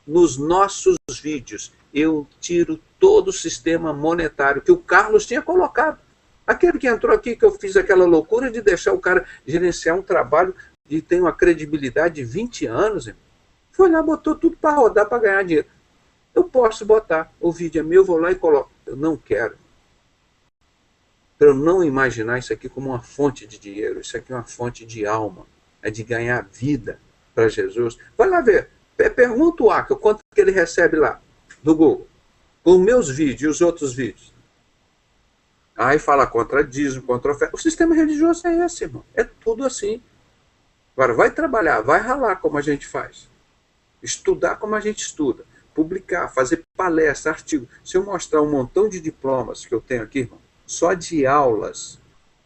Nos nossos vídeos, eu tiro todo o sistema monetário que o Carlos tinha colocado. Aquele que entrou aqui, que eu fiz aquela loucura de deixar o cara gerenciar um trabalho e tem uma credibilidade de 20 anos, irmão. Foi lá, botou tudo para rodar, para ganhar dinheiro. Eu posso botar, o vídeo é meu, eu vou lá e coloco. Eu não quero. Para eu não imaginar isso aqui como uma fonte de dinheiro, isso aqui é uma fonte de alma, é de ganhar vida para Jesus. Vai lá ver. Pergunta o Arca quanto que ele recebe lá, do Google, com meus vídeos e os outros vídeos. Aí fala contra dízimo, contra oferta. O sistema religioso é esse, irmão. É tudo assim. Agora, vai trabalhar, vai ralar como a gente faz. Estudar como a gente estuda. Publicar, fazer palestra, artigo. Se eu mostrar um montão de diplomas que eu tenho aqui, irmão, só de aulas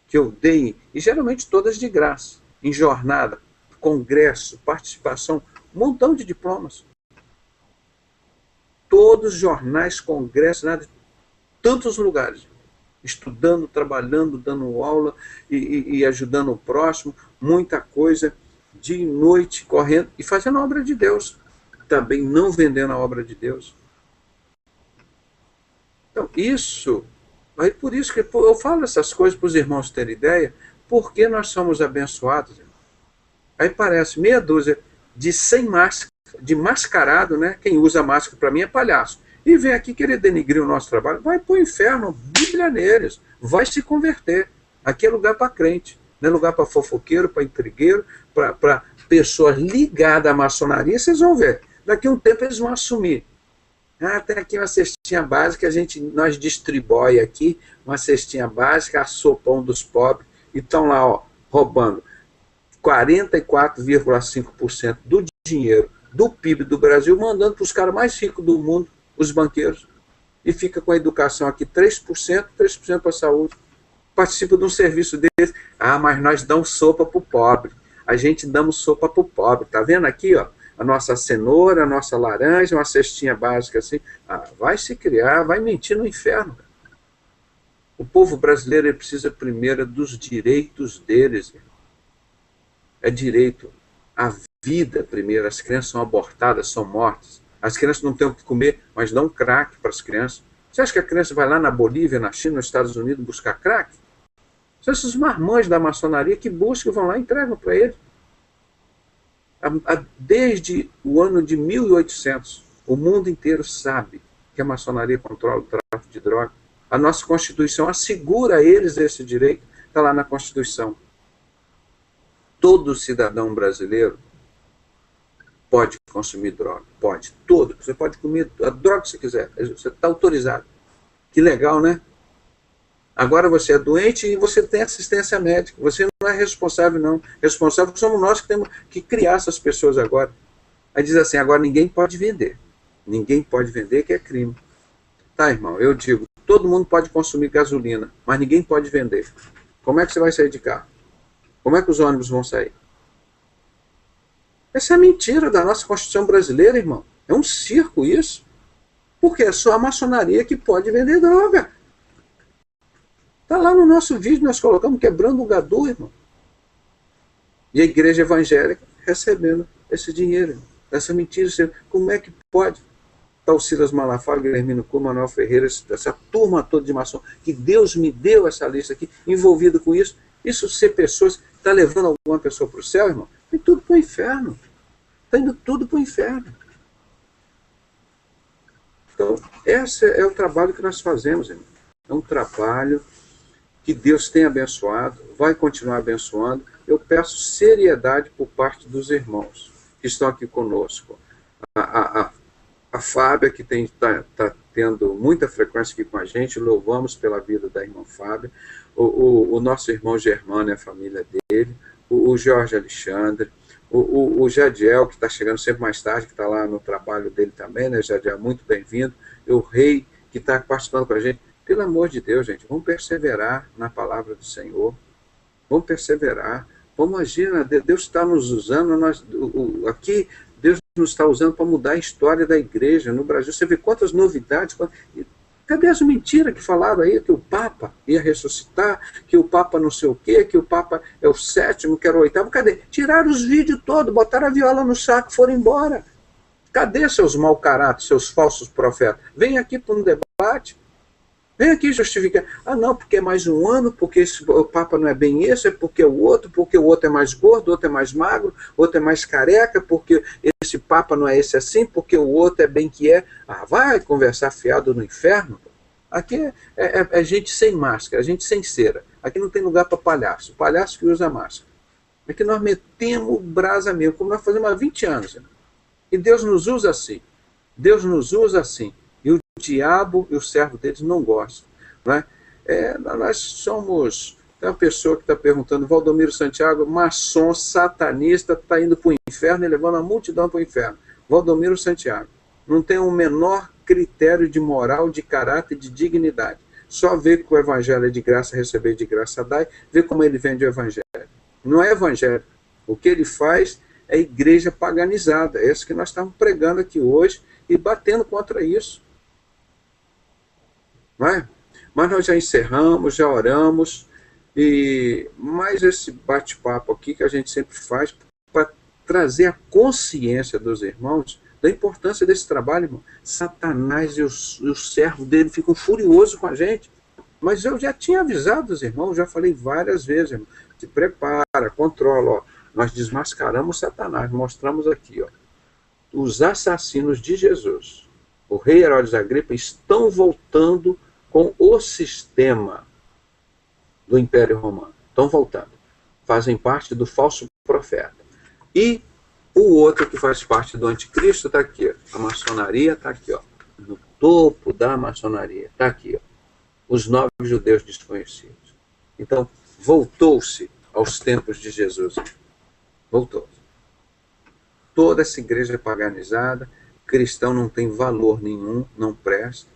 que eu dei, e geralmente todas de graça, em jornada, congresso, participação, um montão de diplomas. Todos os jornais, congressos, nada, tantos lugares. Estudando, trabalhando, dando aula e ajudando o próximo. Muita coisa, dia e noite, correndo e fazendo a obra de Deus. Também não vendendo a obra de Deus. Então, isso... Aí por isso que eu falo essas coisas para os irmãos terem ideia, porque nós somos abençoados. Aí parece meia dúzia de sem máscara, de mascarado, né? Quem usa máscara para mim é palhaço. E vem aqui querer denigrir o nosso trabalho, vai para o inferno, Bíblia neles, vai se converter. Aqui é lugar para crente, não é lugar para fofoqueiro, para intrigueiro, para pessoas ligadas à maçonaria. Vocês vão ver, daqui a um tempo eles vão assumir. Ah, tem aqui uma cestinha básica, nós distribui aqui, uma cestinha básica, a sopão dos pobres, e estão lá, ó, roubando 44,5% do dinheiro do PIB do Brasil, mandando para os caras mais ricos do mundo, os banqueiros, e fica com a educação aqui 3% para a saúde. Participa de um serviço deles. Ah, mas nós damos sopa para o pobre. A gente damos sopa para o pobre. Tá vendo aqui, ó? A nossa cenoura, a nossa laranja, uma cestinha básica assim. Ah, vai se criar, vai mentir no inferno. O povo brasileiro ele precisa primeiro dos direitos deles. É direito à vida primeiro. As crianças são abortadas, são mortas. As crianças não têm o que comer, mas dão crack para as crianças. Você acha que a criança vai lá na Bolívia, na China, nos Estados Unidos buscar crack? São esses marmães da maçonaria que buscam, vão lá e entregam para eles. Desde o ano de 1800, o mundo inteiro sabe que a maçonaria controla o tráfico de droga. A nossa Constituição assegura a eles esse direito. Está lá na Constituição. Todo cidadão brasileiro pode consumir droga, pode, todo. Você pode comer a droga que você quiser, você está autorizado. Que legal, né? Agora você é doente e você tem assistência médica, você não é responsável não, responsável somos nós que temos que criar essas pessoas agora. Aí diz assim, agora ninguém pode vender que é crime. Tá, irmão, eu digo, todo mundo pode consumir gasolina, mas ninguém pode vender. Como é que você vai sair de carro? Como é que os ônibus vão sair? Essa é a mentira da nossa Constituição brasileira, irmão. É um circo isso. Porque é só a maçonaria que pode vender droga. Está lá no nosso vídeo, nós colocamos quebrando o Gadu, irmão. E a igreja evangélica recebendo esse dinheiro, irmão. Essa mentira. Como é que pode? Está o Silas Malafaia, Guilhermino Cu, Manuel Ferreira, essa turma toda de maçom, que Deus me deu essa lista aqui, envolvido com isso, Isso ser pessoas, está levando alguma pessoa para o céu, irmão? Tem tudo para o inferno. Está indo tudo para o inferno. Então, esse é o trabalho que nós fazemos, irmão. É um trabalho que Deus tem abençoado, vai continuar abençoando. Eu peço seriedade por parte dos irmãos que estão aqui conosco. A Fábia, que está tendo muita frequência aqui com a gente, louvamos pela vida da irmã Fábia. O nosso irmão Germano e a família dele, o Jorge Alexandre, o Jadiel, que está chegando sempre mais tarde, que está lá no trabalho dele também, né, Jadiel, muito bem-vindo. O Rei, que está participando com a gente. Pelo amor de Deus, gente, vamos perseverar na palavra do Senhor. Vamos perseverar. Vamos agir. Deus está nos usando. Aqui, Deus nos está usando para mudar a história da igreja no Brasil. Você vê quantas novidades. Cadê as mentiras que falaram aí? Que o Papa ia ressuscitar, que o Papa não sei o quê, que o Papa é o 7º, que era o 8º. Cadê? Tiraram os vídeos todos, botaram a viola no saco e foram embora. Cadê seus mau caráter, seus falsos profetas? Vem aqui para um debate. Vem aqui justificar. Ah, não, porque é mais um ano, porque o Papa não é bem esse, é porque o outro é mais gordo, o outro é mais magro, o outro é mais careca, porque esse Papa não é esse assim, porque o outro é bem que é. Ah, vai conversar fiado no inferno? Aqui é gente sem máscara, gente sem cera. Aqui não tem lugar para palhaço. Palhaço que usa máscara. Aqui nós metemos brasa mesmo, como nós fazemos há 20 anos. E Deus nos usa assim. Deus nos usa assim. E o diabo e o servo deles não gostam. Né? Nós somos... Tem uma pessoa que está perguntando, Valdomiro Santiago, maçom, satanista, está indo para o inferno e levando a multidão para o inferno. Valdomiro Santiago. Não tem o menor critério de moral, de caráter, de dignidade. Só vê que o evangelho é de graça, receber de graça dai, vê como ele vende o evangelho. Não é evangelho. O que ele faz é igreja paganizada. É isso que nós estamos pregando aqui hoje e batendo contra isso. Não é? Mas nós já encerramos, já oramos, e mais esse bate-papo aqui que a gente sempre faz para trazer a consciência dos irmãos da importância desse trabalho, irmão. Satanás e os servos dele ficam furiosos com a gente. Mas eu já tinha avisado os irmãos, já falei várias vezes, irmão. Se prepara, controla, ó. Nós desmascaramos Satanás, mostramos aqui, ó. Os assassinos de Jesus, o rei Herodes Agripa, estão voltando com o sistema do Império Romano. Estão voltando. Fazem parte do falso profeta. E o outro que faz parte do anticristo está aqui. Ó. A maçonaria está aqui. Ó. No topo da maçonaria. Está aqui. Ó. Os 9 judeus desconhecidos. Então, voltou-se aos tempos de Jesus. Voltou. Toda essa igreja paganizada, cristão não tem valor nenhum, não presta.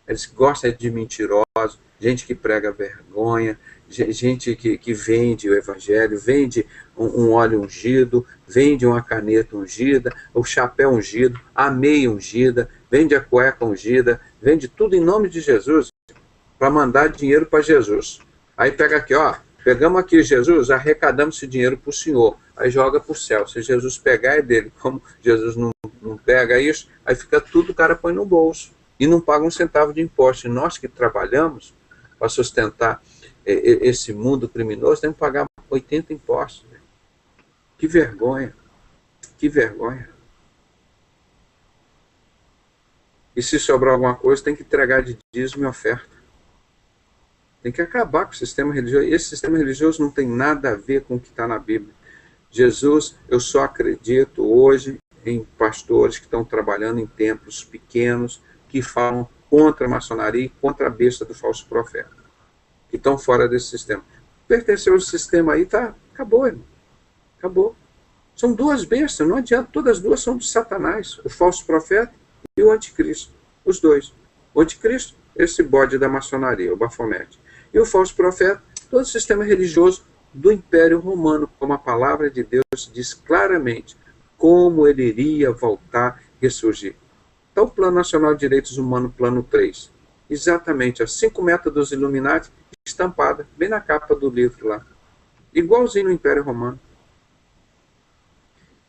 Eles gostam de mentirosos, gente que prega vergonha, gente que vende o evangelho, vende um óleo ungido, vende uma caneta ungida, o chapéu ungido, a meia ungida, vende a cueca ungida, vende tudo em nome de Jesus, para mandar dinheiro para Jesus. Aí pega aqui, ó, pegamos aqui Jesus, arrecadamos esse dinheiro para o Senhor, aí joga para o céu. Se Jesus pegar é dele, como Jesus não pega isso, aí fica tudo, o cara põe no bolso. E não paga um centavo de imposto. E nós que trabalhamos para sustentar esse mundo criminoso, temos que pagar 80 impostos. Né? Que vergonha. Que vergonha. E se sobrar alguma coisa, tem que entregar de dízimo e oferta. Tem que acabar com o sistema religioso. Esse sistema religioso não tem nada a ver com o que está na Bíblia. Jesus, eu só acredito hoje em pastores que estão trabalhando em templos pequenos, que falam contra a maçonaria e contra a besta do falso profeta, que estão fora desse sistema. Pertenceu ao sistema aí, tá, acabou, irmão. Acabou. São duas bestas, não adianta, todas as duas são de Satanás, o falso profeta e o anticristo, os dois. O anticristo, esse bode da maçonaria, o Bafomete, e o falso profeta, todo o sistema religioso do Império Romano, como a palavra de Deus diz claramente, como ele iria voltar e ressurgir. Então, o Plano Nacional de Direitos Humanos, Plano 3. Exatamente, as 5 metas dos Illuminati, estampada, bem na capa do livro lá. Igualzinho no Império Romano.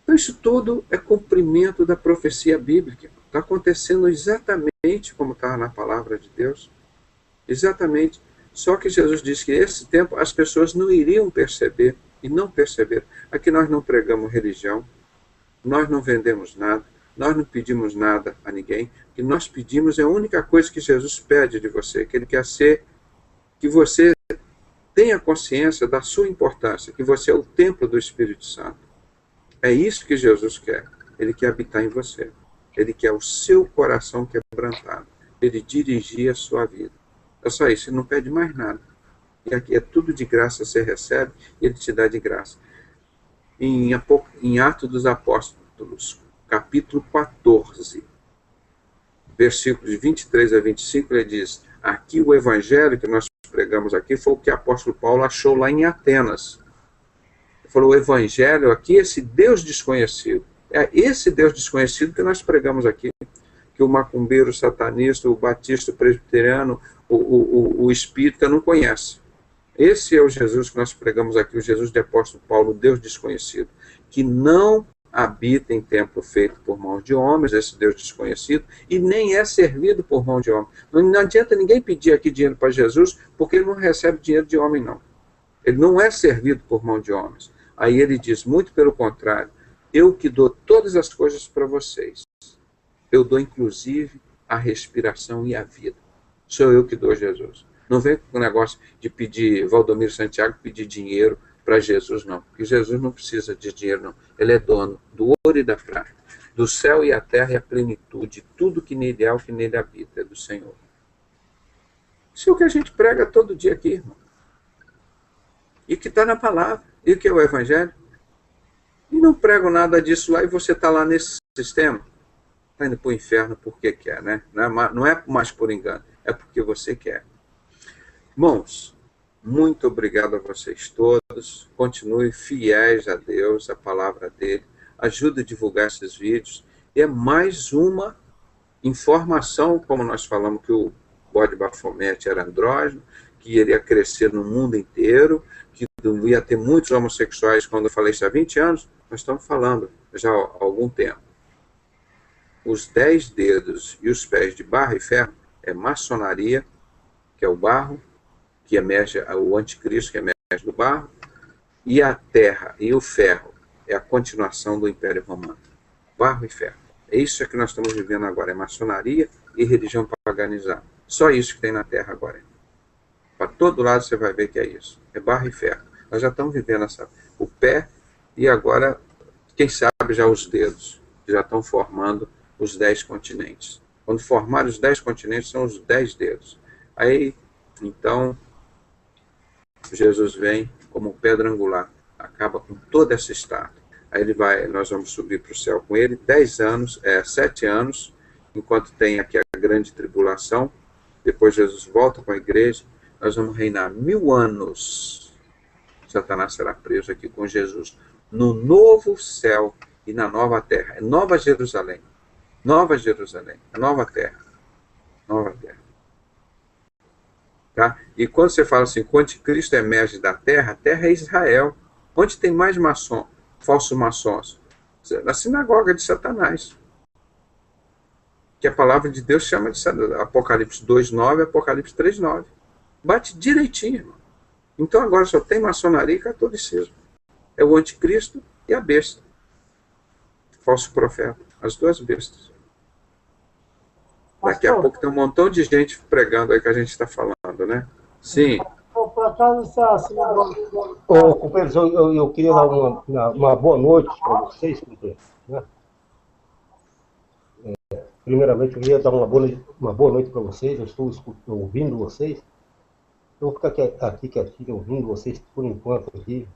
Então, isso tudo é cumprimento da profecia bíblica. Está acontecendo exatamente como está na palavra de Deus. Exatamente. Só que Jesus disse que esse tempo as pessoas não iriam perceber, e não perceberam. Aqui nós não pregamos religião, nós não vendemos nada, nós não pedimos nada a ninguém. O que nós pedimos é a única coisa que Jesus pede de você, que Ele quer ser, que você tenha consciência da sua importância, que você é o templo do Espírito Santo. É isso que Jesus quer. Ele quer habitar em você. Ele quer o seu coração quebrantado. Ele dirigir a sua vida. É só isso, ele não pede mais nada. E aqui é tudo de graça, você recebe, e ele te dá de graça. Em Atos dos Apóstolos, capítulo 14, versículos 23 a 25, ele diz: aqui o evangelho que nós pregamos aqui foi o que o apóstolo Paulo achou lá em Atenas. Ele falou: o evangelho aqui, esse Deus desconhecido, é esse Deus desconhecido que nós pregamos aqui, que o macumbeiro, o satanista, o batista, o presbiteriano, o espírita não conhece. Esse é o Jesus que nós pregamos aqui, o Jesus do apóstolo Paulo, o Deus desconhecido, que não habita em templo feito por mãos de homens, esse Deus desconhecido, e nem é servido por mão de homem. Não adianta ninguém pedir aqui dinheiro para Jesus, porque ele não recebe dinheiro de homem, não. Ele não é servido por mão de homens. Aí ele diz, muito pelo contrário, eu que dou todas as coisas para vocês. Eu dou, inclusive, a respiração e a vida. Sou eu que dou, Jesus. Não vem com o negócio de pedir, Valdomiro Santiago, pedir dinheiro para Jesus, não. Porque Jesus não precisa de dinheiro, não. Ele é dono do ouro e da prata, do céu e a terra e a plenitude. Tudo que nele há, o que nele habita, é do Senhor. Isso é o que a gente prega todo dia aqui, irmão. E que está na palavra. E o que é o Evangelho? E não prego nada disso lá e você está lá nesse sistema. Está indo para o inferno porque quer, né? Não é mais por engano, é porque você quer. Irmãos, muito obrigado a vocês todos. Continuem fiéis a Deus, a palavra dele. Ajude a divulgar esses vídeos. E é mais uma informação, como nós falamos que o bode bafomete era andrógeno, que iria crescer no mundo inteiro, que ia ter muitos homossexuais. Quando eu falei isso há 20 anos, nós estamos falando já há algum tempo. Os 10 dedos e os pés de barro e ferro é maçonaria, que é o barro, que emerge, o anticristo que emerge do barro, e a terra e o ferro é a continuação do Império Romano. Barro e ferro. É isso que nós estamos vivendo agora, é maçonaria e religião paganizada. Só isso que tem na terra agora. Para todo lado você vai ver que é isso. É barro e ferro. Nós já estamos vivendo o pé e agora, quem sabe, já os dedos, que já estão formando os 10 continentes. Quando formar os 10 continentes, são os 10 dedos. Aí, então, Jesus vem como pedra angular, acaba com toda essa estátua. Aí nós vamos subir para o céu com ele, 7 anos, enquanto tem aqui a grande tribulação. Depois Jesus volta com a igreja, nós vamos reinar 1000 anos. Satanás será preso aqui com Jesus, no novo céu e na nova terra. É Nova Jerusalém. Nova Jerusalém, a nova terra. Nova terra. Tá? E quando você fala assim, quando Cristo emerge da terra, a terra é Israel. Onde tem mais falsos maçons? Na sinagoga de Satanás. Que a palavra de Deus chama de Apocalipse 2:9 e Apocalipse 3:9. Bate direitinho, irmão. Então agora só tem maçonaria e catolicismo. É o anticristo e a besta. Falso profeta. As duas bestas. Daqui a pouco tem um montão de gente pregando aí que a gente está falando, né? Sim. Por acaso, essa Ô, companheiros, eu queria dar uma boa noite para vocês, companheiros, né? Primeiramente, eu queria dar uma boa noite para vocês. Eu estou ouvindo vocês. Eu vou ficar aqui quietinho, ouvindo vocês por enquanto aqui.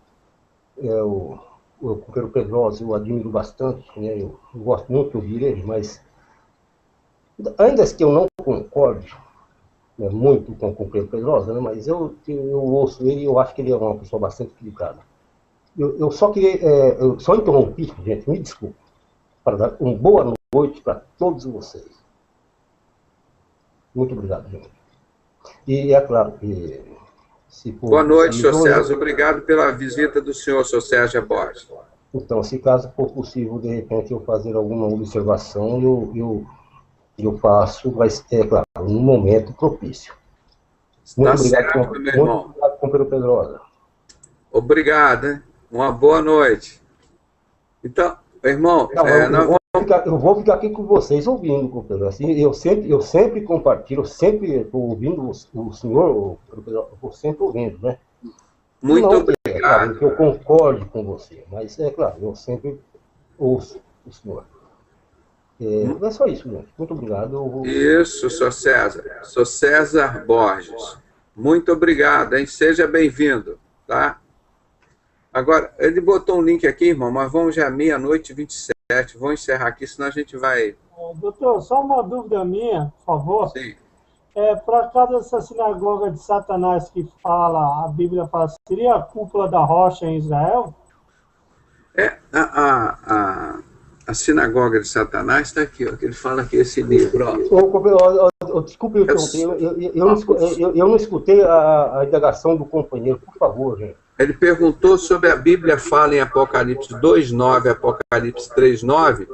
O companheiro Pedrosa eu admiro bastante, né? Eu gosto muito de ouvir ele, mas ainda que eu não concorde, né, muito com o companheiro Pedrosa, né, mas eu ouço ele e eu acho que ele é uma pessoa bastante equilibrada. Eu só queria, eu só interrompi, gente, me desculpe, para dar uma boa noite para todos vocês. Muito obrigado, gente. E é claro que... Boa noite, senhor Sérgio. Obrigado pela visita do senhor Sérgio Borges. Então, se caso for possível, de repente, eu fazer alguma observação, eu faço, mas é claro, num momento propício. Muito Tá obrigado, certo, meu irmão. muito obrigado, companheiro Pedrosa. Obrigado, hein? Uma boa noite. Então, irmão, Não, nós vamos... eu vou ficar aqui com vocês ouvindo, companheiro. Assim, eu sempre compartilho, eu sempre estou ouvindo o senhor, eu vou sempre ouvindo, né? Muito Não, obrigado. é claro que eu concorde com você, mas é claro, eu sempre ouço o senhor. É só isso, gente. Muito obrigado. Isso, sou César. Sou César Borges. Muito obrigado, hein? Seja bem-vindo, tá? Agora, ele botou um link aqui, irmão, mas vamos já 00:27. Vou encerrar aqui, senão a gente vai... Doutor, só uma dúvida minha, por favor. Sim. Por acaso essa sinagoga de Satanás que fala, a Bíblia fala, seria a cúpula da rocha em Israel? A sinagoga de Satanás está aqui, ó, que ele fala aqui esse livro, ó. Desculpe, eu não escutei a indagação do companheiro, por favor, gente. Ele perguntou sobre a Bíblia fala em Apocalipse 2:9, Apocalipse 3:9,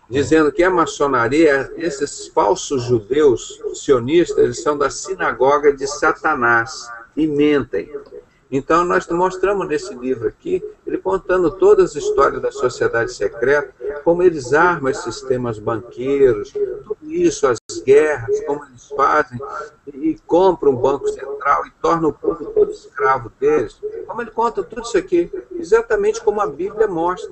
dizendo que a maçonaria, esses falsos judeus sionistas, eles são da sinagoga de Satanás e mentem. Então, nós mostramos nesse livro aqui, ele contando todas as histórias da sociedade secreta, como eles armam esses sistemas banqueiros, tudo isso, as guerras, como eles fazem, e compram um banco central e tornam o povo todo escravo deles. Como ele conta tudo isso aqui, exatamente como a Bíblia mostra.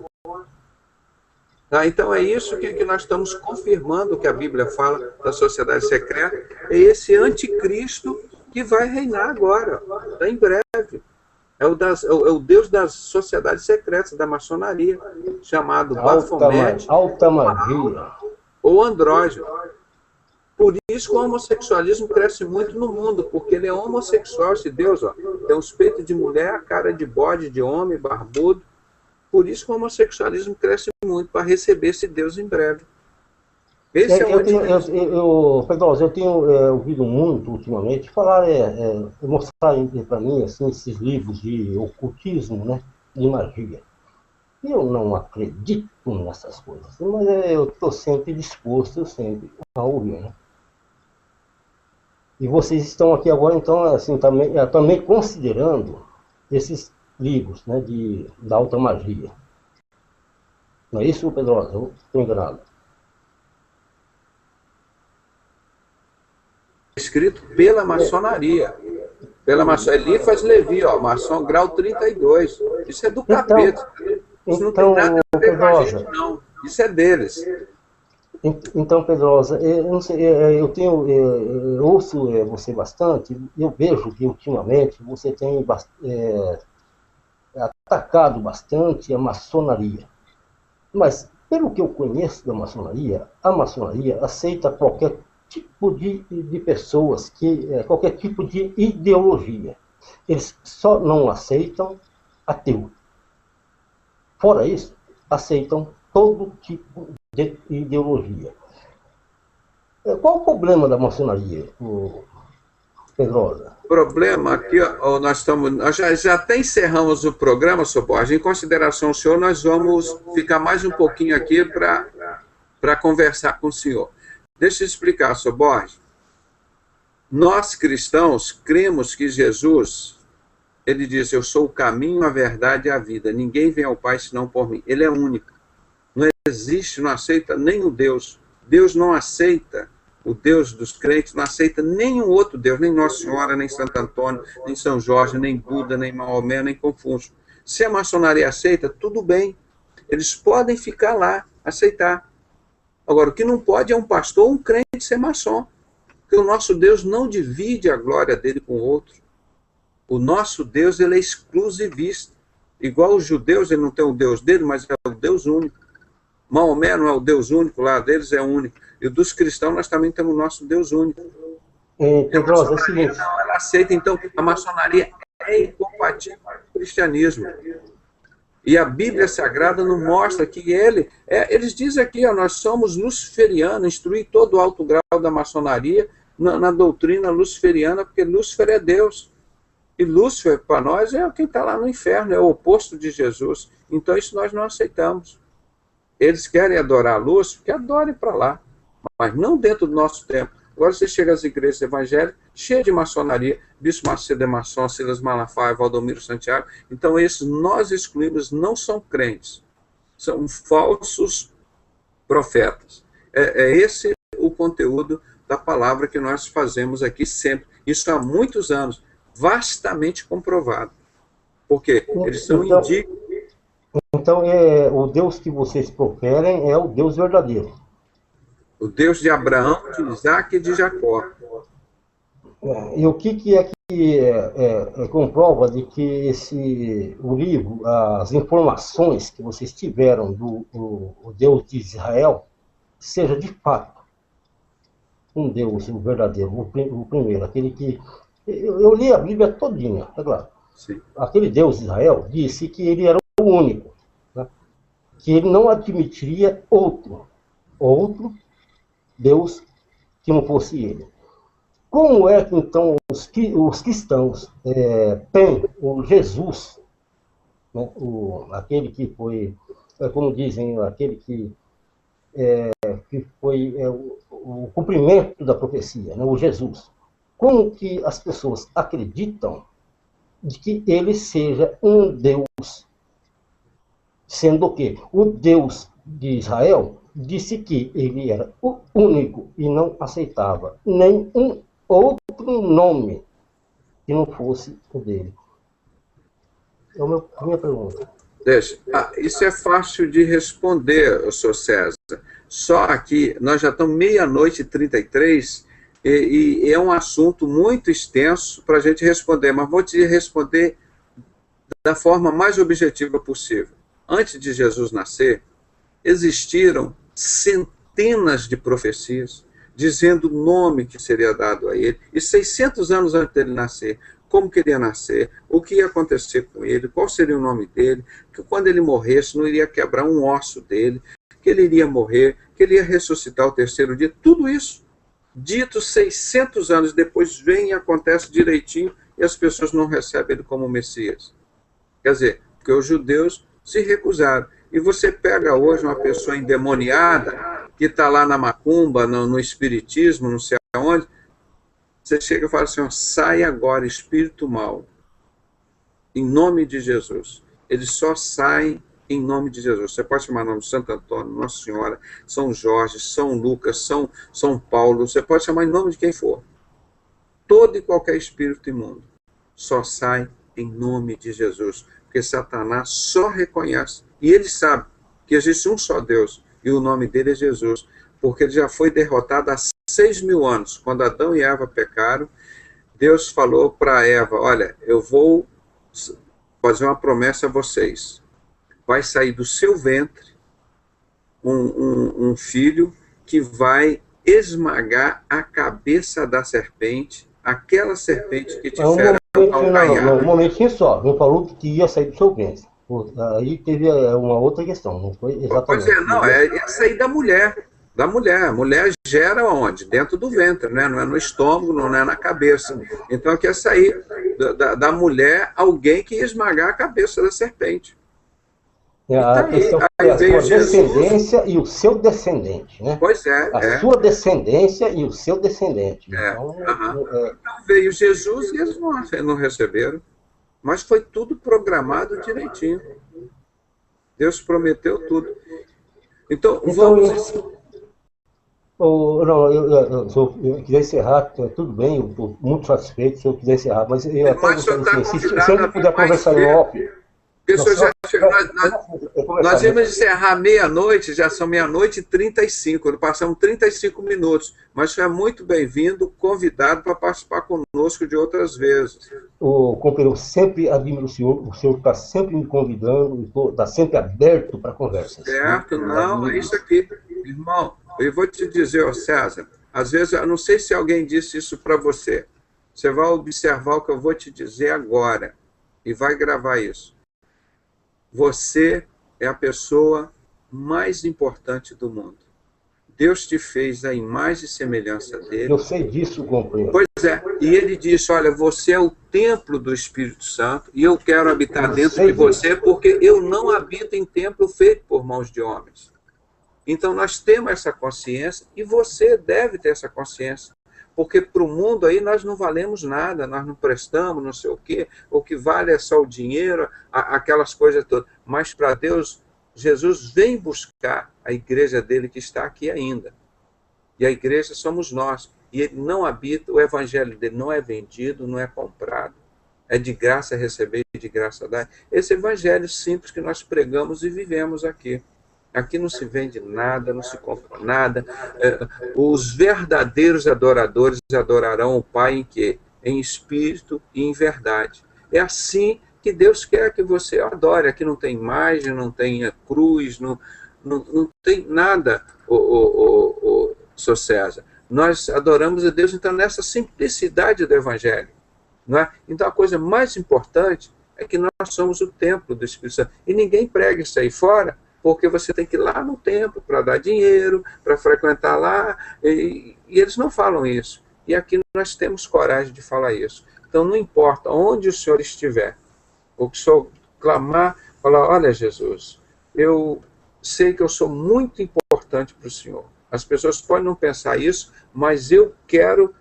Tá? Então, é isso que nós estamos confirmando que a Bíblia fala da sociedade secreta, é esse anticristo que vai reinar agora, tá? Em breve. É o Deus das sociedades secretas, da maçonaria, chamado Baphomet, alta magia, ou andrógeno. Por isso que o homossexualismo cresce muito no mundo, porque ele é homossexual, esse Deus, ó, tem uns peitos de mulher, a cara de bode, de homem, barbudo. Por isso que o homossexualismo cresce muito, para receber esse Deus em breve. Esse Pedrosa, eu tenho ouvido muito ultimamente falar, mostrar para mim assim, esses livros de ocultismo, né, de magia. Eu não acredito nessas coisas, mas eu estou sempre disposto, sempre a ouvir, né? E vocês estão aqui agora, então, assim, também considerando esses livros, né, da alta magia. Não é isso, Pedrosa? Eu estou enganado. Escrito pela maçonaria. Eliphas Levi, ó, maçom grau 32. Isso é do capeta. Isso não tem nada a ver com a gente, não. Isso é deles. Então, Pedrosa, eu ouço você bastante, eu vejo que ultimamente você tem atacado bastante a maçonaria. Mas, pelo que eu conheço da maçonaria, a maçonaria aceita qualquer tipo de pessoas, qualquer tipo de ideologia. Eles só não aceitam ateu. Fora isso, aceitam todo tipo de ideologia. Qual o problema da maçonaria, Pedrosa? O problema aqui, ó, nós já até encerramos o programa, Sr. Borges. Em consideração ao senhor, nós vamos ficar mais um pouquinho aqui para conversar com o senhor. Deixa eu explicar, Sr. Borges. Nós, cristãos, cremos que Jesus, ele diz, eu sou o caminho, a verdade e a vida. Ninguém vem ao Pai senão por mim. Ele é único. Não existe, não aceita nenhum Deus. Deus não aceita, o Deus dos crentes não aceita nenhum outro Deus, nem Nossa Senhora, nem Santo Antônio, nem São Jorge, nem Buda, nem Maomé, nem Confúcio. Se a maçonaria aceita, tudo bem. Eles podem ficar lá, aceitar. Agora, o que não pode é um pastor ou um crente ser maçom. Porque o nosso Deus não divide a glória dele com o outro. O nosso Deus, ele é exclusivista. Igual os judeus, ele não tem o Deus dele, mas é o Deus único. Maomé não é o Deus único, lá deles é único. E dos cristãos, nós também temos o nosso Deus único. Pedrosa, é o seguinte. Não, ela aceita, então, a maçonaria é incompatível com o cristianismo. E a Bíblia Sagrada nos mostra que eles dizem aqui, ó, nós somos luciferianos, instruir todo o alto grau da maçonaria na doutrina luciferiana, porque Lúcifer é Deus. E Lúcifer, para nós, é quem está lá no inferno, é o oposto de Jesus. Então, isso nós não aceitamos. Eles querem adorar Lúcifer, que adorem para lá, mas não dentro do nosso templo. Agora você chega às igrejas evangélicas, cheias de maçonaria, Bispo Macedo é maçom, Silas Malafaia, Valdomiro Santiago. Então, esses nós excluímos não são crentes, são falsos profetas. É esse o conteúdo da palavra que nós fazemos aqui sempre. Isso há muitos anos, vastamente comprovado. Porque eles são indignos. Então, o Deus que vocês proferem é o Deus verdadeiro. O Deus de Abraão, de Isaac e de Jacó. E o que é que comprova de que o livro, as informações que vocês tiveram do Deus de Israel, seja de fato um Deus, o verdadeiro, o primeiro, aquele que... Eu li a Bíblia todinha, é claro. Sim. Aquele Deus de Israel disse que ele era o único, né? Que ele não admitiria outro Deus que não fosse ele. Como é que, então, os cristãos têm o Jesus, né, aquele que foi, como dizem, aquele que foi o cumprimento da profecia, né, o Jesus? Como que as pessoas acreditam de que ele seja um Deus, sendo que o Deus de Israel disse que ele era o único e não aceitava nenhum outro nome que não fosse o dele? É a minha pergunta. Deixa. Isso é fácil de responder, Sr. César. Só aqui, nós já estamos 00:33 e é um assunto muito extenso para a gente responder, mas vou te responder da forma mais objetiva possível. Antes de Jesus nascer, existiram centenas de profecias dizendo o nome que seria dado a ele, e 600 anos antes dele nascer, como queria nascer, o que ia acontecer com ele, qual seria o nome dele, que quando ele morresse não iria quebrar um osso dele, que ele iria morrer, que ele ia ressuscitar ao terceiro dia, tudo isso dito 600 anos depois vem e acontece direitinho e as pessoas não recebem ele como Messias. Quer dizer, porque os judeus se recusaram. E você pega hoje uma pessoa endemoniada que está lá na macumba, no espiritismo, não sei aonde, você chega e fala assim, sai agora, espírito mau, em nome de Jesus. Eles só saem em nome de Jesus. Você pode chamar o nome de Santo Antônio, Nossa Senhora, São Jorge, São Lucas, São Paulo, você pode chamar em nome de quem for. Todo e qualquer espírito imundo só sai em nome de Jesus, porque Satanás só reconhece, e ele sabe que existe um só Deus, e o nome dele é Jesus, porque ele já foi derrotado há 6.000 anos. Quando Adão e Eva pecaram, Deus falou para Eva, olha, eu vou fazer uma promessa a vocês. Vai sair do seu ventre um filho que vai esmagar a cabeça da serpente, aquela serpente que te fere ao calcanhar. Um momentinho só, não falou que ia sair do seu ventre. Aí teve uma outra questão, não foi exatamente. Pois é, não, ia sair da mulher. Da mulher. A mulher gera onde? Dentro do ventre, né? Não é no estômago, não é na cabeça. Então quer sair da mulher alguém que ia esmagar a cabeça da serpente. A questão é a sua descendência e o seu descendente, né? Pois é. A sua descendência e o seu descendente. Então veio Jesus e eles não receberam. Mas foi tudo programado direitinho. Deus prometeu tudo. Então vamos... Se eu quiser encerrar, tudo bem, eu estou muito satisfeito se eu quiser encerrar, mas eu até gostaria, se ele puder conversar em off... Nós íamos encerrar 00:00, já são 00:35, passamos 35 minutos, mas você é muito bem-vindo, convidado para participar conosco de outras vezes. Companheiro, eu sempre admiro o senhor está sempre me convidando, está sempre aberto para conversas. Certo, não, é isso aqui. Irmão, eu vou te dizer, César, às vezes, eu não sei se alguém disse isso para você, você vai observar o que eu vou te dizer agora, e vai gravar isso. Você é a pessoa mais importante do mundo. Deus te fez a imagem e semelhança dele. Eu sei disso, companheiro. Pois é, e ele disse, olha, você é o templo do Espírito Santo e eu quero habitar dentro de você porque eu não habito em templo feito por mãos de homens. Então nós temos essa consciência e você deve ter essa consciência. Porque para o mundo aí nós não valemos nada, nós não prestamos, não sei o quê, o que vale é só o dinheiro, aquelas coisas todas. Mas para Deus, Jesus vem buscar a igreja dele que está aqui ainda. E a igreja somos nós. E ele não habita, o evangelho dele não é vendido, não é comprado. É de graça receber e de graça dar. Esse evangelho simples que nós pregamos e vivemos aqui. Aqui não se vende nada, não se compra nada. Os verdadeiros adoradores adorarão o Pai em quê? Em espírito e em verdade. É assim que Deus quer que você adore. Aqui não tem imagem, não tem cruz, não tem nada, Sr. César. Nós adoramos a Deus, então, nessa simplicidade do Evangelho. Não é? Então, a coisa mais importante é que nós somos o templo do Espírito Santo. E ninguém prega isso aí fora, porque você tem que ir lá no templo para dar dinheiro, para frequentar lá, e eles não falam isso. E aqui nós temos coragem de falar isso. Então, não importa onde o Senhor estiver, o que o Senhor clamar, falar, olha, Jesus, eu sei que eu sou muito importante para o Senhor. As pessoas podem não pensar isso, mas eu quero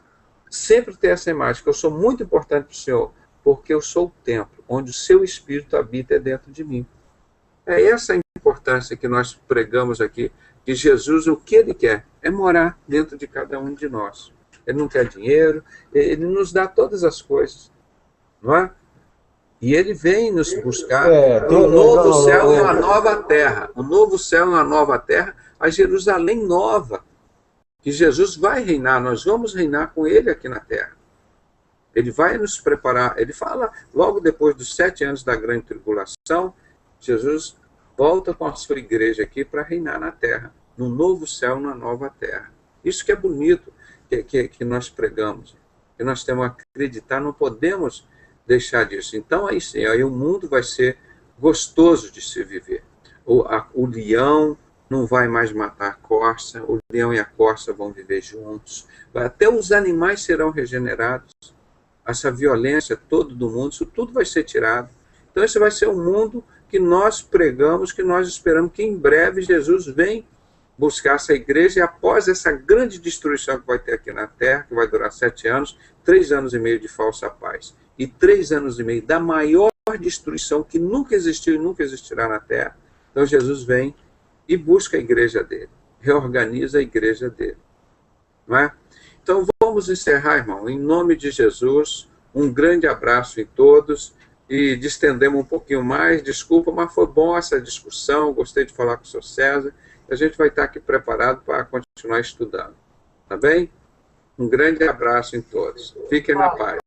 sempre ter essa imagem, que eu sou muito importante para o Senhor, porque eu sou o templo, onde o seu Espírito habita dentro de mim. É essa a importância que nós pregamos aqui, que Jesus, o que ele quer? É morar dentro de cada um de nós. Ele não quer dinheiro, ele nos dá todas as coisas, não é? E ele vem nos buscar um novo céu e uma nova terra. Um novo céu e uma nova terra, a Jerusalém nova. Que Jesus vai reinar, nós vamos reinar com ele aqui na terra. Ele vai nos preparar. Ele fala, logo depois dos 7 anos da grande tribulação, Jesus volta com a sua igreja aqui para reinar na terra, num novo céu e uma nova terra. Isso que é bonito, que nós pregamos, que nós temos que acreditar, não podemos deixar disso. Então, aí sim, aí o mundo vai ser gostoso de se viver. O leão não vai mais matar a corça, o leão e a corça vão viver juntos, até os animais serão regenerados, essa violência toda do mundo, isso tudo vai ser tirado. Então esse vai ser um mundo que nós pregamos, que nós esperamos que em breve Jesus venha buscar essa igreja, e após essa grande destruição que vai ter aqui na terra, que vai durar 7 anos, 3 anos e meio de falsa paz, e 3 anos e meio da maior destruição que nunca existiu e nunca existirá na terra, então Jesus vem e busca a igreja dele, reorganiza a igreja dele. Não é? Então vamos encerrar, irmão, em nome de Jesus, um grande abraço em todos, e distendemos um pouquinho mais, desculpa, mas foi bom essa discussão, gostei de falar com o Sr. César, a gente vai estar aqui preparado para continuar estudando, tá bem? Um grande abraço em todos, fiquem na paz.